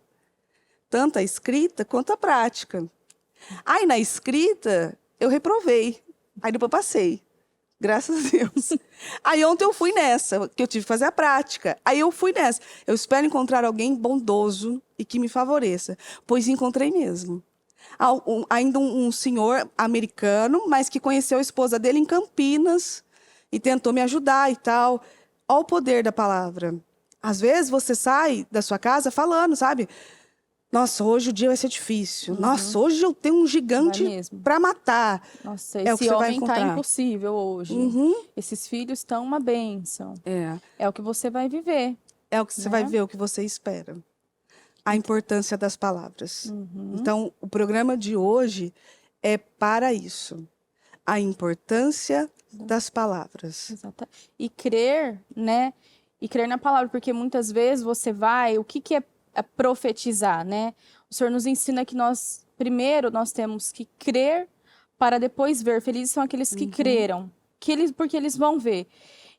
Tanto a escrita quanto a prática. Aí, na escrita, eu reprovei. Aí, depois passei. Graças a Deus. Aí, ontem eu fui nessa, que eu tive que fazer a prática. Aí, eu fui nessa. Eu espero encontrar alguém bondoso e que me favoreça. Pois encontrei mesmo. Ainda um senhor americano, mas que conheceu a esposa dele em Campinas e tentou me ajudar e tal. Olha o poder da palavra. Às vezes você sai da sua casa falando, sabe? Nossa, hoje o dia vai ser difícil. Uhum. Nossa, hoje eu tenho um Vai gigante mesmo. para matar. Nossa, É o que esse você vai homem tá encontrar. impossível hoje. Uhum. Esses filhos estão uma bênção. É. É o que você vai viver, É o que você né? vai ver, o que você espera. A importância das palavras. Uhum. Então, o programa de hoje é para isso. A importância das palavras. Exato. E crer, né? E crer na palavra, porque muitas vezes você vai, o que que é profetizar, né? O Senhor nos ensina que nós, primeiro, nós temos que crer para depois ver. Felizes são aqueles que creram, porque eles vão ver.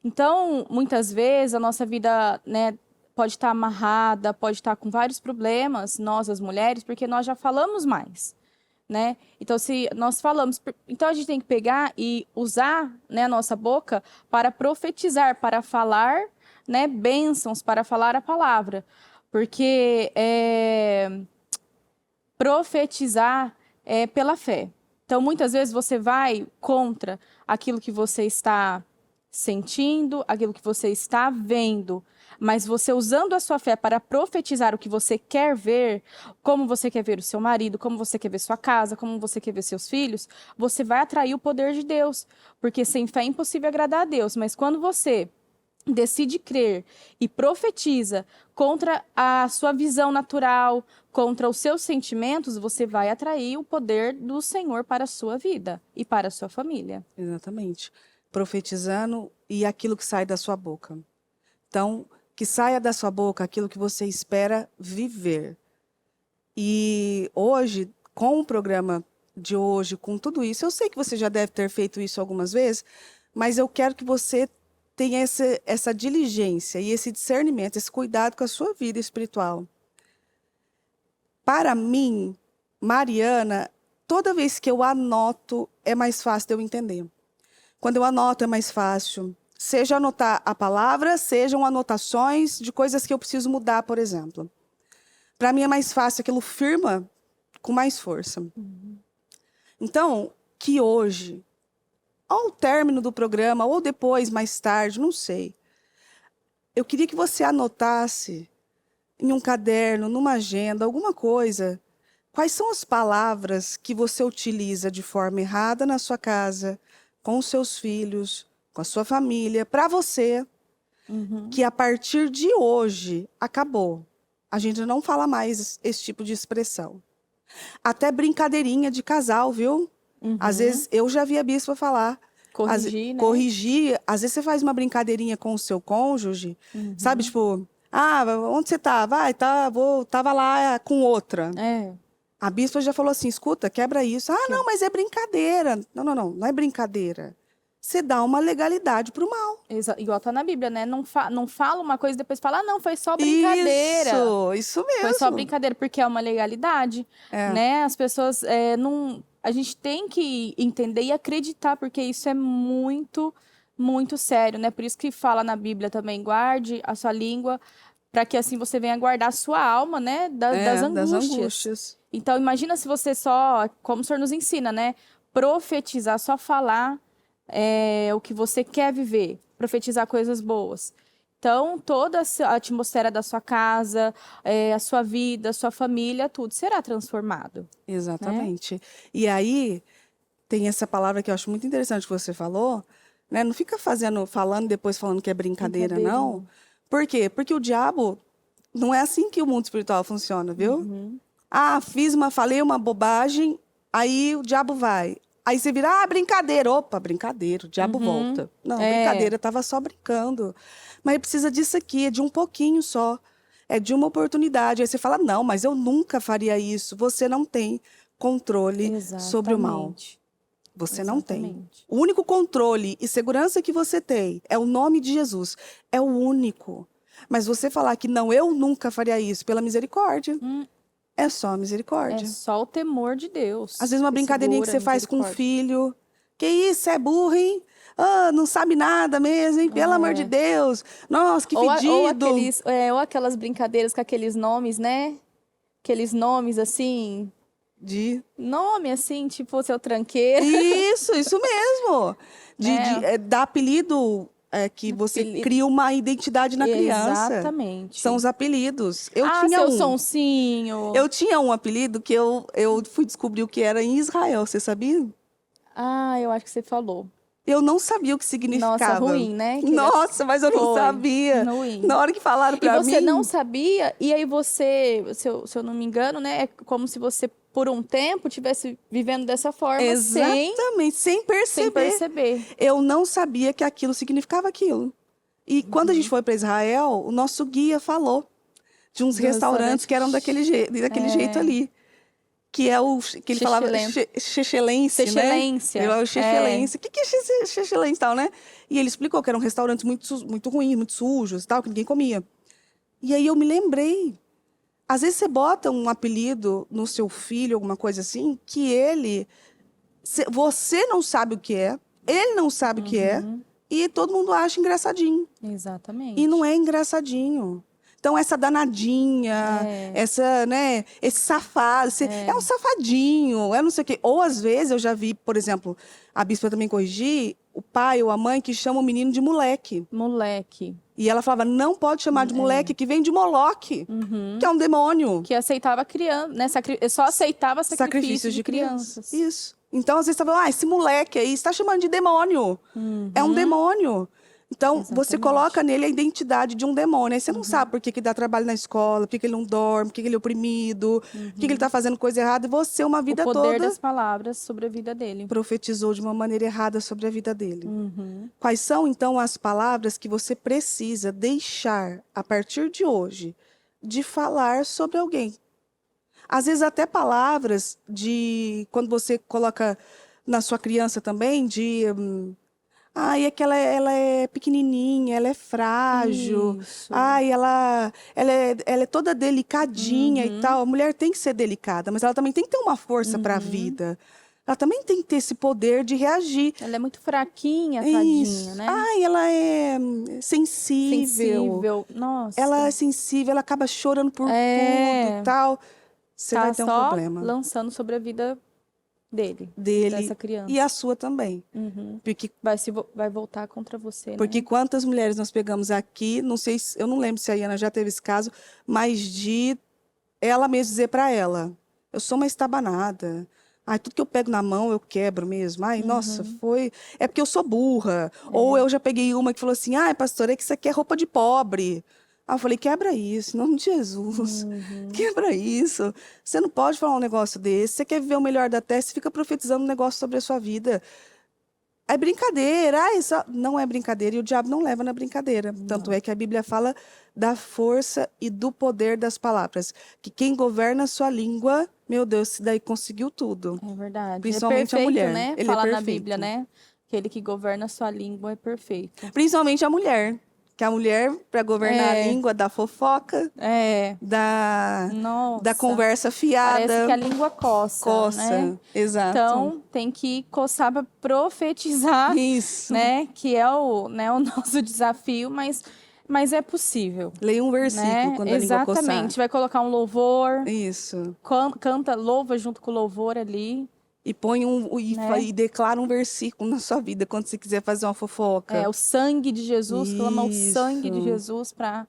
Então, muitas vezes a nossa vida, né, pode estar amarrada, pode estar com vários problemas, nós as mulheres, porque nós já falamos mais. Né? Então, se nós falamos, então a gente tem que pegar e usar, né, a nossa boca para profetizar, para falar, né, bênçãos, para falar a palavra, porque profetizar é pela fé. Então, muitas vezes você vai contra aquilo que você está sentindo, aquilo que você está vendo, mas você usando a sua fé para profetizar o que você quer ver, como você quer ver o seu marido, como você quer ver sua casa, como você quer ver seus filhos, você vai atrair o poder de Deus, porque sem fé é impossível agradar a Deus, mas quando você decide crer e profetiza contra a sua visão natural, contra os seus sentimentos, você vai atrair o poder do Senhor para a sua vida e para a sua família. Exatamente. Profetizando e aquilo que sai da sua boca. Então, que saia da sua boca aquilo que você espera viver. E hoje, com o programa de hoje, com tudo isso, eu sei que você já deve ter feito isso algumas vezes, mas eu quero que você tenha essa diligência e esse discernimento, esse cuidado com a sua vida espiritual. Para mim, Mariana, toda vez que eu anoto, é mais fácil de eu entender. Quando eu anoto, é mais fácil. Seja anotar a palavra, sejam anotações de coisas que eu preciso mudar, por exemplo. Para mim é mais fácil, aquilo firma com mais força. Então, que hoje, ao término do programa, ou depois, mais tarde, não sei, eu queria que você anotasse em um caderno, numa agenda, alguma coisa, quais são as palavras que você utiliza de forma errada na sua casa, com os seus filhos, com a sua família, para você, que a partir de hoje acabou. A gente não fala mais esse tipo de expressão. Até brincadeirinha de casal, viu? Às vezes, eu já vi a bispa falar. Corrigir, né? Corrigir. Às vezes, você faz uma brincadeirinha com o seu cônjuge, sabe? Tipo, onde você tá? Vai, tava lá com outra. É. A bispa já falou assim, escuta, quebra isso. Não, mas é brincadeira. Não é brincadeira. Você dá uma legalidade pro mal. Igual tá na Bíblia, né? Não fala uma coisa e depois fala, não, foi só brincadeira. Isso mesmo. Foi só brincadeira, porque é uma legalidade, né? As pessoas não... A gente tem que entender e acreditar, porque isso é muito, muito sério, né? Por isso que fala na Bíblia também, guarde a sua língua, para que assim você venha guardar a sua alma, né? Das angústias. Então, imagina se você só, como o Senhor nos ensina, né? Profetizar, só falar o que você quer viver, profetizar coisas boas. Então, toda a atmosfera da sua casa, a sua vida, a sua família, tudo será transformado. Exatamente. Né? E aí, tem essa palavra que eu acho muito interessante que você falou, né? Não fica falando depois falando que é brincadeira, não. Por quê? Porque o diabo, não é assim que o mundo espiritual funciona, viu? Falei uma bobagem, aí o diabo vai. Aí você vira, brincadeira. Opa, brincadeira, o diabo volta. Não, brincadeira, estava só brincando. Mas precisa disso aqui, é de um pouquinho só. É de uma oportunidade. Aí você fala, não, mas eu nunca faria isso. Você não tem controle sobre o mal. Você não tem. O único controle e segurança que você tem é o nome de Jesus. É o único. Mas você falar que não, eu nunca faria isso, pela misericórdia. É só a misericórdia. É só o temor de Deus. Às vezes uma brincadeirinha que você faz com um filho. Que isso, é burro, hein? Não sabe nada mesmo, hein? Pelo amor de Deus. Nossa, que fedido. Ou aquelas brincadeiras com aqueles nomes, né? Aqueles nomes, assim... Nome, assim, tipo, seu tranqueiro. Isso mesmo. Dar apelido que você Apelido. cria uma identidade na criança. Exatamente. São os apelidos. Eu Ah, tinha seu um. sonsinho. Eu tinha um apelido que eu fui descobrir o que era em Israel, você sabia? Ah, eu acho que você falou. Eu não sabia o que Nossa, significava. ruim, né? Que Nossa, mas eu não foi. sabia. Ruim. Na hora que falaram E pra você mim, não sabia, e aí você, se eu não me engano, né? É como se você, por um tempo, estivesse vivendo dessa forma exatamente, sem sem perceber. perceber. Eu não sabia que aquilo significava aquilo. E quando a gente foi para Israel, o nosso guia falou de uns Do restaurantes restaurante. que eram daquele jeito ali. Que é o que ele falava chechelense, né? Sexcelência. Ele falava É. chechelense. O que é chechelense e tal, né? E ele explicou que eram restaurantes muito ruins, muito sujos e tal, que ninguém comia. E aí eu me lembrei. Às vezes você bota um apelido no seu filho, alguma coisa assim, que você não sabe o que é, ele não sabe o que é, e todo mundo acha engraçadinho. Exatamente. E não é engraçadinho. Então, essa danadinha, essa, né, esse safado, é um safadinho, é não sei o quê. Ou, às vezes, eu já vi, por exemplo, a bispa também corrigir, o pai ou a mãe que chama o menino de moleque. Moleque. E ela falava, não pode chamar de moleque, que vem de Moloque, que é um demônio. Que aceitava criança, né? Só aceitava sacrifícios de crianças. crianças. Isso. Então, às vezes, você fala, esse moleque aí, você está chamando de demônio. É um demônio. Então, você Exatamente. coloca nele a identidade de um demônio. Aí você não sabe por que dá trabalho na escola, por que ele não dorme, por que ele é oprimido, por que ele está fazendo coisa errada. E você, uma vida O poder toda, das palavras sobre a vida dele. profetizou de uma maneira errada sobre a vida dele. Quais são, então, as palavras que você precisa deixar, a partir de hoje, de falar sobre alguém? Às vezes, até palavras de... Quando você coloca na sua criança também, de... Ai, é que ela é pequenininha, ela é frágil. Isso. Ai, ela é toda delicadinha e tal. A mulher tem que ser delicada, mas ela também tem que ter uma força para a vida. Ela também tem que ter esse poder de reagir. Ela é muito fraquinha, tadinha, Isso. né? Ai, ela é sensível. Sensível. Nossa. Ela é sensível, ela acaba chorando por tudo É. e tal. Você Tá vai ter um só problema lançando sobre a vida dele, dele dessa criança. e a sua também. Porque Vai voltar contra você, Porque né? quantas mulheres nós pegamos aqui, não sei, eu não lembro se a Iana já teve esse caso, mas de ela mesma dizer para ela, eu sou uma estabanada. Ai, tudo que eu pego na mão eu quebro mesmo. Ai, nossa, é porque eu sou burra. Ou eu já peguei uma que falou assim, ai, pastora, é que isso aqui é roupa de pobre. Aí eu falei, quebra isso, em nome de Jesus. Quebra isso. Você não pode falar um negócio desse. Você quer viver o melhor da terra, você fica profetizando um negócio sobre a sua vida. É brincadeira, não é brincadeira e o diabo não leva na brincadeira. Tanto é que a Bíblia fala da força e do poder das palavras. Que quem governa a sua língua, meu Deus, se daí conseguiu tudo. É verdade. Principalmente é a perfeito, mulher. né? Ele Fala é na perfeito. Bíblia, né? Aquele que governa a sua língua é perfeito. Principalmente a mulher. Que a mulher, para governar a língua, da fofoca, É. da Nossa. conversa fiada. Parece que a língua coça, né? Exato. Então, tem que coçar para profetizar, Isso. né? Que é o nosso desafio, mas é possível. Leia um versículo Né? quando a língua coçar. Exatamente. Vai colocar um louvor, Isso. canta, louva junto com o louvor ali. E e declara um versículo na sua vida quando você quiser fazer uma fofoca. É, o sangue de Jesus, clama o sangue de Isso. Jesus para,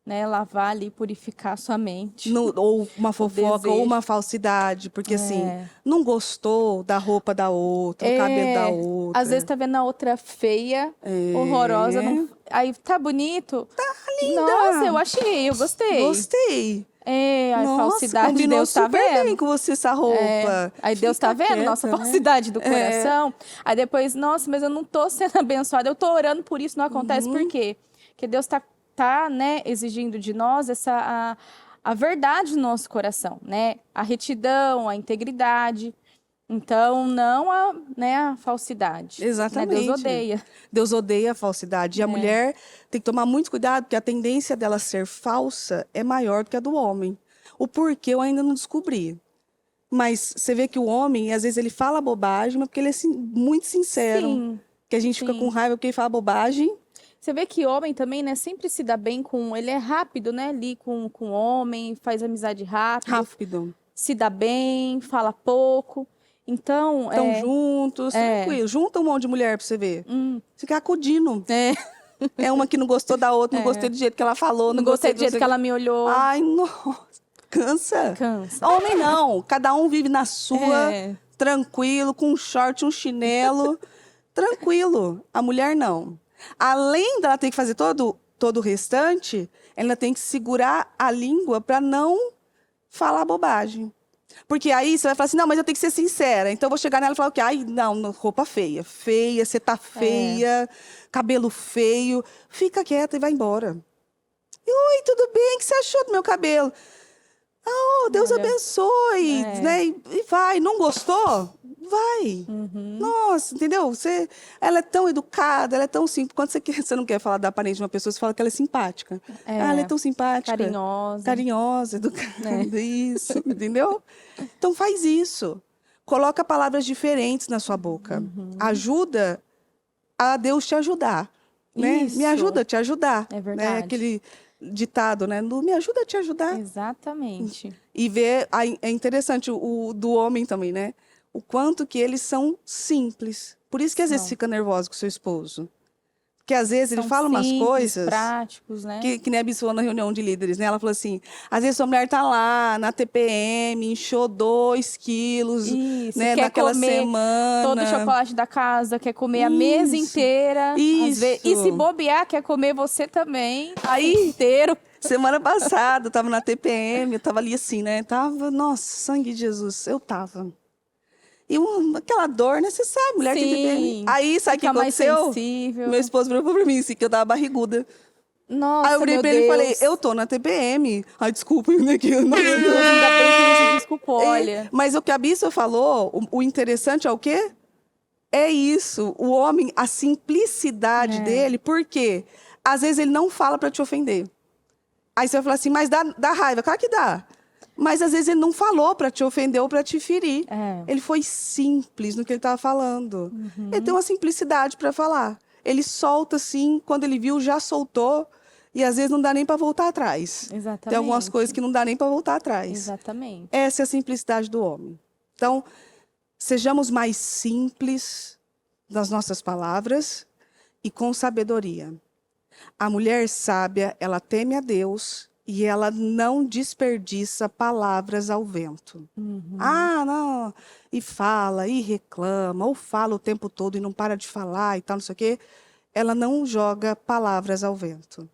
né, lavar ali, purificar a sua mente. Ou uma fofoca, desejo. ou uma falsidade. Porque assim, não gostou da roupa da outra, do cabelo da outra. Às vezes tá vendo a outra feia, horrorosa. Aí tá bonito. Tá linda. Nossa, eu gostei. Gostei. É, a Nossa, falsidade, combinou Deus tá super vendo. bem com você essa roupa. Aí Deus tá Fica vendo quieta, nossa né? falsidade do coração. Aí depois, nossa, mas eu não tô sendo abençoada. Eu tô orando por isso, não acontece. Por quê? Porque Deus tá, né, exigindo de nós a verdade no nosso coração, né? A retidão, a integridade. Então, não a falsidade. Exatamente. Né? Deus odeia. Deus odeia a falsidade. E a mulher tem que tomar muito cuidado, porque a tendência dela ser falsa é maior do que a do homem. O porquê eu ainda não descobri. Mas você vê que o homem, às vezes, ele fala bobagem, mas porque ele é muito sincero. Sim. Que a gente fica com raiva porque ele fala bobagem. Você vê que homem também, né, sempre se dá bem com... Ele é rápido, né, ali com o homem, faz amizade Rápido. Se dá bem, fala pouco. Então, Estão juntos, tranquilo. Junta um monte de mulher pra você ver. Fica acudindo. É uma que não gostou da outra, não gostei do jeito que ela falou, Não gostei do jeito que ela me olhou. Ai, nossa, cansa. Cansa. Homem não, cada um vive na sua, É. tranquilo, com um short, um chinelo, tranquilo. A mulher não. Além dela ter que fazer todo o restante, ela tem que segurar a língua para não falar bobagem. Porque aí você vai falar assim, não, mas eu tenho que ser sincera. Então eu vou chegar nela e falar o quê? Ai, não, roupa feia. Feia, você tá feia, cabelo feio. Fica quieta e vai embora. Oi, tudo bem? O que você achou do meu cabelo? Oh, Deus Olha, abençoe, né? E vai. Não gostou? Vai. Nossa, entendeu? Ela é tão educada, ela é tão simples. Quando você não quer falar da aparência de uma pessoa, você fala que ela é simpática. Ah, ela é tão simpática. Carinhosa. Carinhosa, educada, isso, entendeu? Então faz isso. Coloca palavras diferentes na sua boca. Ajuda a Deus te ajudar. Né? Isso. Me ajuda a te ajudar. É verdade. Né? Aquele ditado, né? Me ajuda a te ajudar. Exatamente. E ver, é interessante o do homem também, né? O quanto que eles são simples. Por isso que às vezes São. fica nervosa com seu esposo. Porque às vezes ele São fala umas simples, coisas práticos, né? que nem a Bis falou na reunião de líderes, né? Ela falou assim, às vezes sua mulher tá lá na TPM, inchou 2 quilos, Isso, né? quer Naquela comer semana. todo o chocolate da casa, quer comer a mesa Isso, inteira. Às vezes, e se isso. bobear, quer comer você também. Aí, Inteiro. semana passada, eu tava na TPM, eu tava ali assim, né? Tava, nossa, sangue de Jesus, eu tava. E aquela dor, né? Você sabe, mulher que tem TPM. Sim. Aí, sabe o que Fica mais aconteceu? sensível. Meu esposo virou pra mim assim, que eu tava barriguda. Nossa, Aí eu virei meu pra ele e falei, Deus. eu tô na TPM. Ai, desculpa, né? Que eu não... Meu Deus, ainda bem que ele se desculpou, olha. Mas o que a Bissa falou, o interessante é o quê? É isso. O homem, a simplicidade dele, por quê? Às vezes ele não fala pra te ofender. Aí você vai falar assim, mas dá raiva. Claro que dá. Mas às vezes ele não falou pra te ofender ou pra te ferir. É. Ele foi simples no que ele estava falando. Ele tem uma simplicidade pra falar. Ele solta assim, quando ele viu, já soltou. E às vezes não dá nem pra voltar atrás. Exatamente. Tem algumas coisas que não dá nem pra voltar atrás. Exatamente. Essa é a simplicidade do homem. Então, sejamos mais simples nas nossas palavras e com sabedoria. A mulher sábia, ela teme a Deus e ela não desperdiça palavras ao vento. Ah, não. E fala, e reclama, ou fala o tempo todo e não para de falar e tal, não sei o quê. Ela não joga palavras ao vento.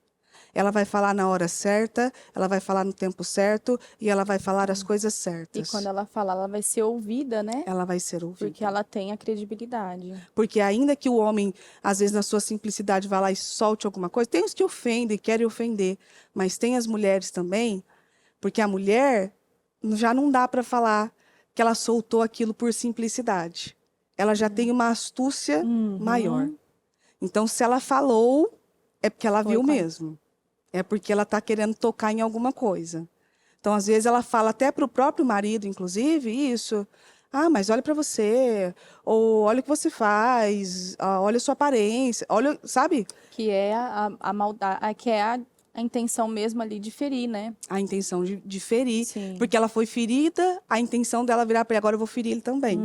Ela vai falar na hora certa, ela vai falar no tempo certo e ela vai falar as coisas E certas. quando ela falar, ela vai ser ouvida, né? Ela vai ser ouvida. Porque ela tem a credibilidade. Porque ainda que o homem, às vezes, na sua simplicidade, vá lá e solte alguma coisa, tem os que ofendem, querem ofender, mas tem as mulheres também, porque a mulher já não dá para falar que ela soltou aquilo por simplicidade. Ela já tem uma astúcia maior. Então, se ela falou, é porque ela viu mesmo. É porque ela está querendo tocar em alguma coisa. Então, às vezes, ela fala até para o próprio marido, inclusive, isso. Ah, mas olha para você. Ou olha o que você faz. Olha a sua aparência. Olha, sabe? Que é a maldade, que é a intenção mesmo ali de ferir, né? A intenção de ferir. Sim. Porque ela foi ferida, a intenção dela virar para ele, agora eu vou ferir ele também.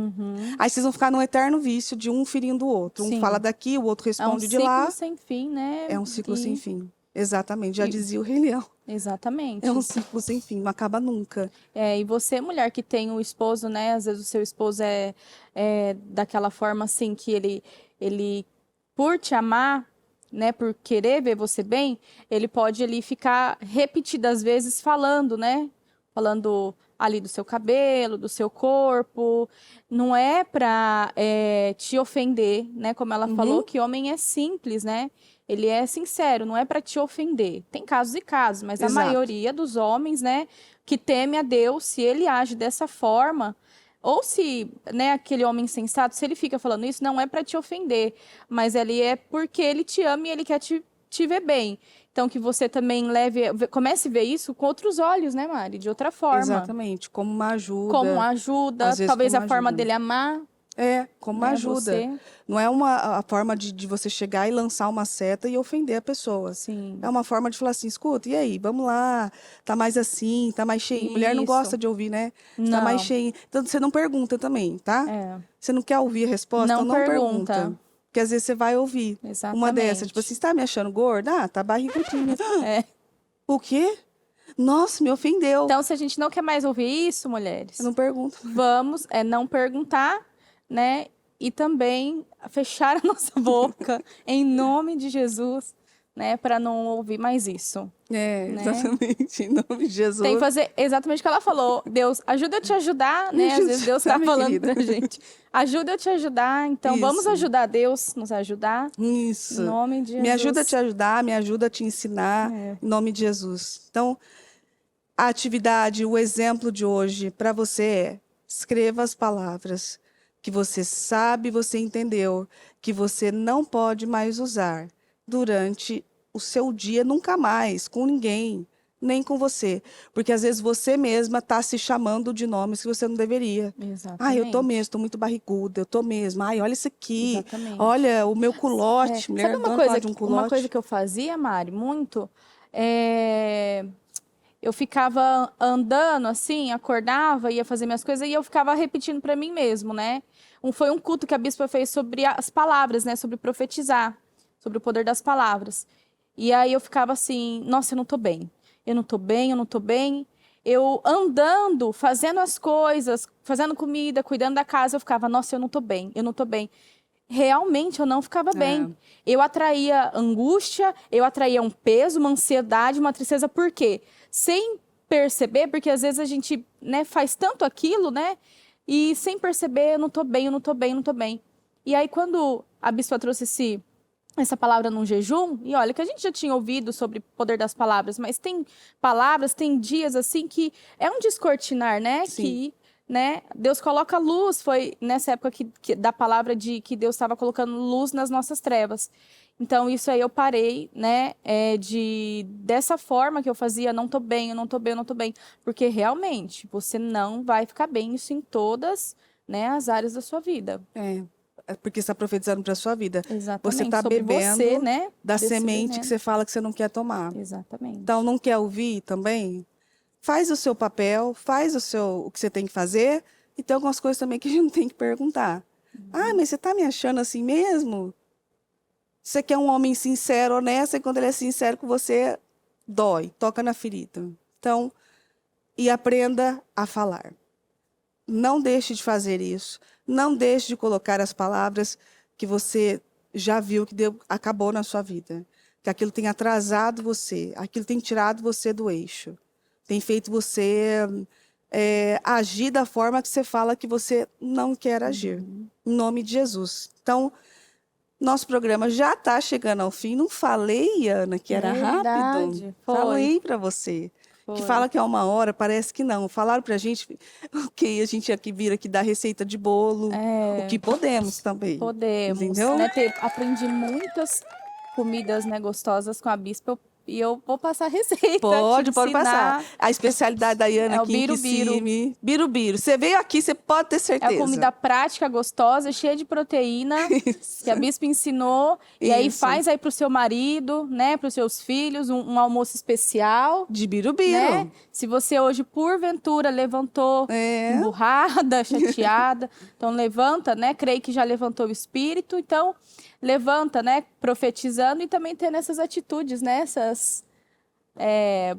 Aí vocês vão ficar num eterno vício de um ferindo o outro. Um Sim. fala daqui, o outro É um responde de ciclo lá. sem fim, né? É um ciclo E- sem fim. Exatamente. Já dizia o Rei Leão. Exatamente. É um ciclo sem fim, não acaba nunca. E você, mulher que tem um esposo, né? Às vezes o seu esposo é daquela forma assim que ele por te amar, né? Por querer ver você bem, ele pode ali ficar repetidas vezes falando, né? Falando ali do seu cabelo, do seu corpo. Não é pra te ofender, né? Como ela falou, que homem é simples, né? Ele é sincero, não é para te ofender. Tem casos e casos, mas a Exato. maioria dos homens, né, que teme a Deus, se ele age dessa forma, ou se, né, aquele homem sensato, se ele fica falando isso, não é para te ofender, mas ele é porque ele te ama e ele quer te ver bem. Então, que você também comece a ver isso com outros olhos, né, Mari? De outra forma. Exatamente, como uma ajuda. Como uma ajuda, Às vezes talvez como a forma ajuda. dele amar, Como uma né, ajuda. você. Não é a forma de você chegar e lançar uma seta e ofender a pessoa. Sim. É uma forma de falar assim, escuta, e aí, vamos lá, tá mais assim, tá mais cheio. Mulher não Isso. gosta de ouvir, né? Tá Não. mais cheio. Então, você não pergunta também, tá? É. Você não quer ouvir a resposta? Não Não pergunta. Porque às vezes você vai ouvir uma dessa, tipo Exatamente. assim, você tá me achando gorda? Ah, tá barrigudinha. É. O quê? Nossa, me ofendeu. Então, se a gente não quer mais ouvir isso, Eu mulheres, não pergunto. vamos não perguntar, né? E também fechar a nossa boca em nome de Jesus, né? Para não ouvir mais isso. É, Né? exatamente, em nome de Jesus. Tem que fazer exatamente o que ela falou. Deus, ajuda eu te ajudar, né? Às vezes Deus tá Sabe, falando querida? pra gente. Ajuda eu te ajudar. Então, vamos Isso. ajudar Deus, nos ajudar. Isso. Em nome de Jesus. Me ajuda a te ajudar, me ajuda a te ensinar, É. em nome de Jesus. Então, a atividade, o exemplo de hoje para você é: escreva as palavras que você sabe, você entendeu, que você não pode mais usar durante o seu dia, nunca mais, com ninguém, nem com você. Porque às vezes você mesma está se chamando de nomes que você não deveria. Exatamente. Ai, eu tô mesmo, estou muito barriguda, eu tô mesmo. Ai, olha isso aqui. Exatamente. Olha o meu culote. Mulher, Sabe vamos falar de um uma culote? coisa que eu fazia, Mari, muito? Eu ficava andando assim, acordava, ia fazer minhas coisas e eu ficava repetindo para mim mesmo, né? Foi um culto que a bispa fez sobre as palavras, né? Sobre profetizar, sobre o poder das palavras. E aí eu ficava assim, nossa, eu não tô bem. Eu não tô bem, eu não tô bem. Eu andando, fazendo as coisas, fazendo comida, cuidando da casa, eu ficava, nossa, eu não tô bem, eu não tô bem. Realmente eu não ficava bem. Eu atraía angústia, eu atraía um peso, uma ansiedade, uma tristeza. Por quê? Sem perceber, porque às vezes a gente, né, faz tanto aquilo, né? E sem perceber, eu não tô bem, eu não tô bem, eu não tô bem. E aí quando a bispa trouxe essa palavra num jejum, e olha que a gente já tinha ouvido sobre o poder das palavras, mas tem palavras, tem dias assim que é um descortinar, né? Sim. Que, né, Deus coloca luz, foi nessa época da palavra de que Deus estava colocando luz nas nossas trevas. Então, isso aí eu parei, né, dessa forma que eu fazia, não tô bem, eu não tô bem, eu não tô bem. Porque realmente, você não vai ficar bem, isso em todas, né, as áreas da sua vida. É porque está profetizando para sua vida. Exatamente, Você está sobre bebendo você, né, da desse semente veneno. que você fala que você não quer tomar. Exatamente. Então, não quer ouvir também? Faz o seu papel, faz o que você tem que fazer, e tem algumas coisas também que a gente não tem que perguntar. Ah, mas você está me achando assim mesmo? Você quer um homem sincero, honesto, e quando ele é sincero com você, dói, toca na ferida. Então, e aprenda a falar. Não deixe de fazer isso. Não deixe de colocar as palavras que você já viu que acabou na sua vida. Que aquilo tem atrasado você, aquilo tem tirado você do eixo. Tem feito você agir da forma que você fala que você não quer agir. Em nome de Jesus. Então, nosso programa já está chegando ao fim. Não falei, Ana, que era rápido? Verdade, foi. Falei para você. Que Foi. fala que é 1 hora, parece que não. Falaram pra gente, ok, a gente aqui vira aqui dar receita de bolo, o que podemos também. Podemos, Entendeu? né? Aprendi muitas comidas, né, gostosas com a bispa e eu vou passar a receita. Pode te ensinar. passar. A especialidade da Iana É o aqui em birubiru. Kissimmee. Birubiru. Você veio aqui, você pode ter É certeza. uma comida prática, gostosa, cheia de proteína, que a bispa ensinou. E aí Isso. faz aí pro seu marido, né, pros seus filhos, um almoço especial. De birubiru. Né? Se você hoje, porventura, levantou emburrada, chateada, então levanta, né? Creio que já levantou o espírito, então levanta, né? Profetizando e também tendo essas atitudes, né?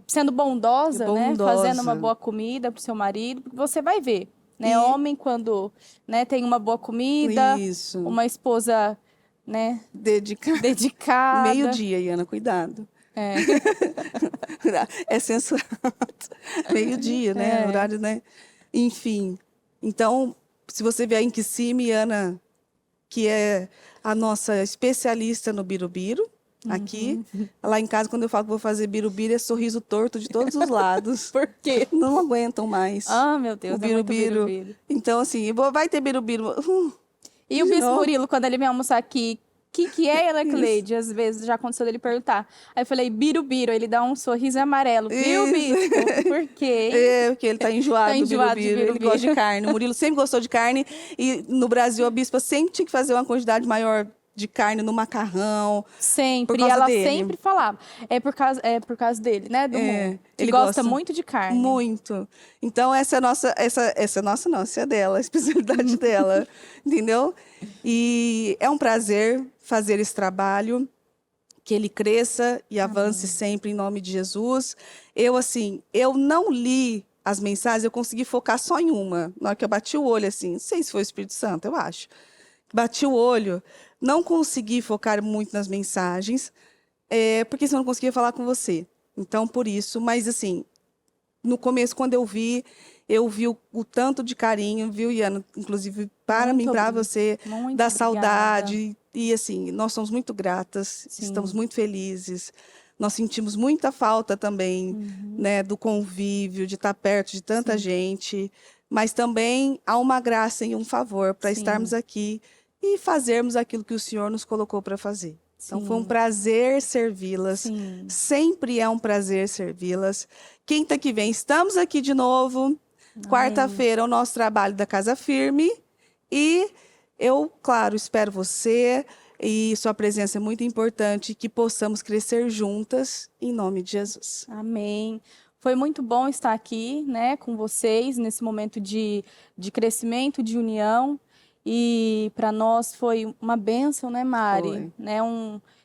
Sendo bondosa, né? Fazendo uma boa comida pro seu marido, porque você vai ver, né? Homem, quando, né, tem uma boa comida, Isso. uma esposa, né? Dedicada. Meio-dia, Iana, cuidado. É censurado. Meio-dia, né? Horário, né? Enfim. Então, se você vier em Kissimmee, Ana, que é a nossa especialista no birubiru, aqui. Lá em casa, quando eu falo que vou fazer birubiru, é sorriso torto de todos os lados. Por quê? Não aguentam mais. Ah, meu Deus, o birubiru. Então, assim, vai ter birubiru. E o Bispo Murilo, quando ele vem almoçar aqui, que é, Ana Cleide? Às vezes já aconteceu dele perguntar. Aí eu falei, birubiru. Ele dá um sorriso amarelo. Viu, Bispo? Por quê? Porque ele tá enjoado do birubiru. Ele gosta de carne. O Murilo sempre gostou de carne. E no Brasil, a bispa sempre tinha que fazer uma quantidade maior de carne no macarrão. Sempre. Por causa E ela dele. sempre falava. É por causa dele, né? Do mundo. Que ele gosta muito de carne. muito. Então, essa é a nossa, essa é nossa, não, essa é dela, a especialidade dela, entendeu? E é um prazer fazer esse trabalho, que ele cresça e avance sempre em nome de Jesus. Eu não li as mensagens, eu consegui focar só em uma. Na hora que eu bati o olho, assim, não sei se foi o Espírito Santo, eu acho. Bati o olho, não consegui focar muito nas mensagens, porque senão eu não conseguia falar com você. Então, por isso, mas assim, no começo, quando eu vi o tanto de carinho, viu, Iana? Inclusive, para mim, para você, Muito da obrigada. saudade. E assim, nós somos muito gratas, Sim. estamos muito felizes. Nós sentimos muita falta também, né, do convívio, de estar perto de tanta gente. Mas também há uma graça e um favor para Sim. estarmos aqui e fazermos aquilo que o Senhor nos colocou para fazer. Então, foi um Sim. prazer servi-las. Sim. Sempre é um prazer servi-las. Quinta que vem, estamos aqui de novo. Quarta-feira, o nosso trabalho da Casa Firme. E eu, claro, espero você. E sua presença é muito importante. Que possamos crescer juntas, em nome de Jesus. Amém. Foi muito bom estar aqui, né, com vocês, nesse momento de crescimento, de união. E para nós foi uma bênção, né, Mari? Foi. Né,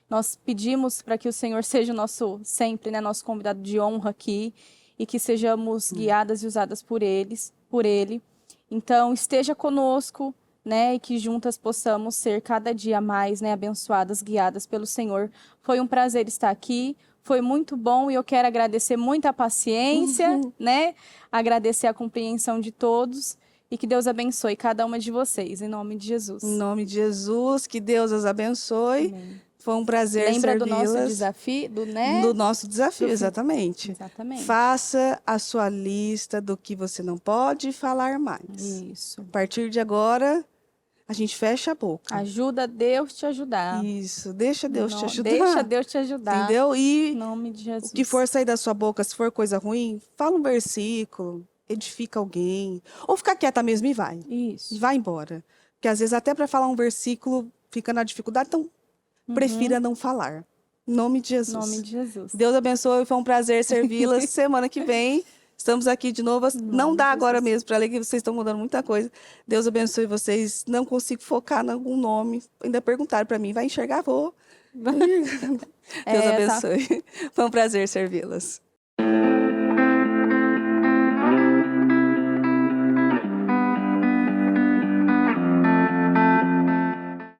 nós pedimos para que o Senhor seja o nosso, sempre, né, nosso convidado de honra aqui. E que sejamos guiadas e usadas por Ele. Então, esteja conosco, né, e que juntas possamos ser cada dia mais, né, abençoadas, guiadas pelo Senhor. Foi um prazer estar aqui. Foi muito bom e eu quero agradecer muito a paciência, né? Agradecer a compreensão de todos e que Deus abençoe cada uma de vocês, em nome de Jesus. Em nome de Jesus, que Deus as abençoe. Amém. Foi um prazer Lembra do servi-las. nosso desafio, né? Do nosso desafio, Do fim. exatamente. Exatamente. Faça a sua lista do que você não pode falar mais. Isso. A partir de agora, a gente fecha a boca. Ajuda Deus te ajudar. Isso, deixa Deus te ajudar. Deixa Deus te ajudar. Entendeu? Em E nome de Jesus. o que for sair da sua boca, se for coisa ruim, fala um versículo, edifica alguém. Ou fica quieta mesmo e vai. Isso. E vai embora. Porque às vezes até para falar um versículo fica na dificuldade, então prefira não falar. Em nome de Jesus. Em nome de Jesus. Deus abençoe, foi um prazer servi-las. Semana que vem estamos aqui de novo. Não dá agora mesmo para ler que vocês estão mudando muita coisa. Deus abençoe vocês. Não consigo focar em algum nome. Ainda perguntaram para mim, vai enxergar? Vou. Deus abençoe. Foi um prazer servi-las.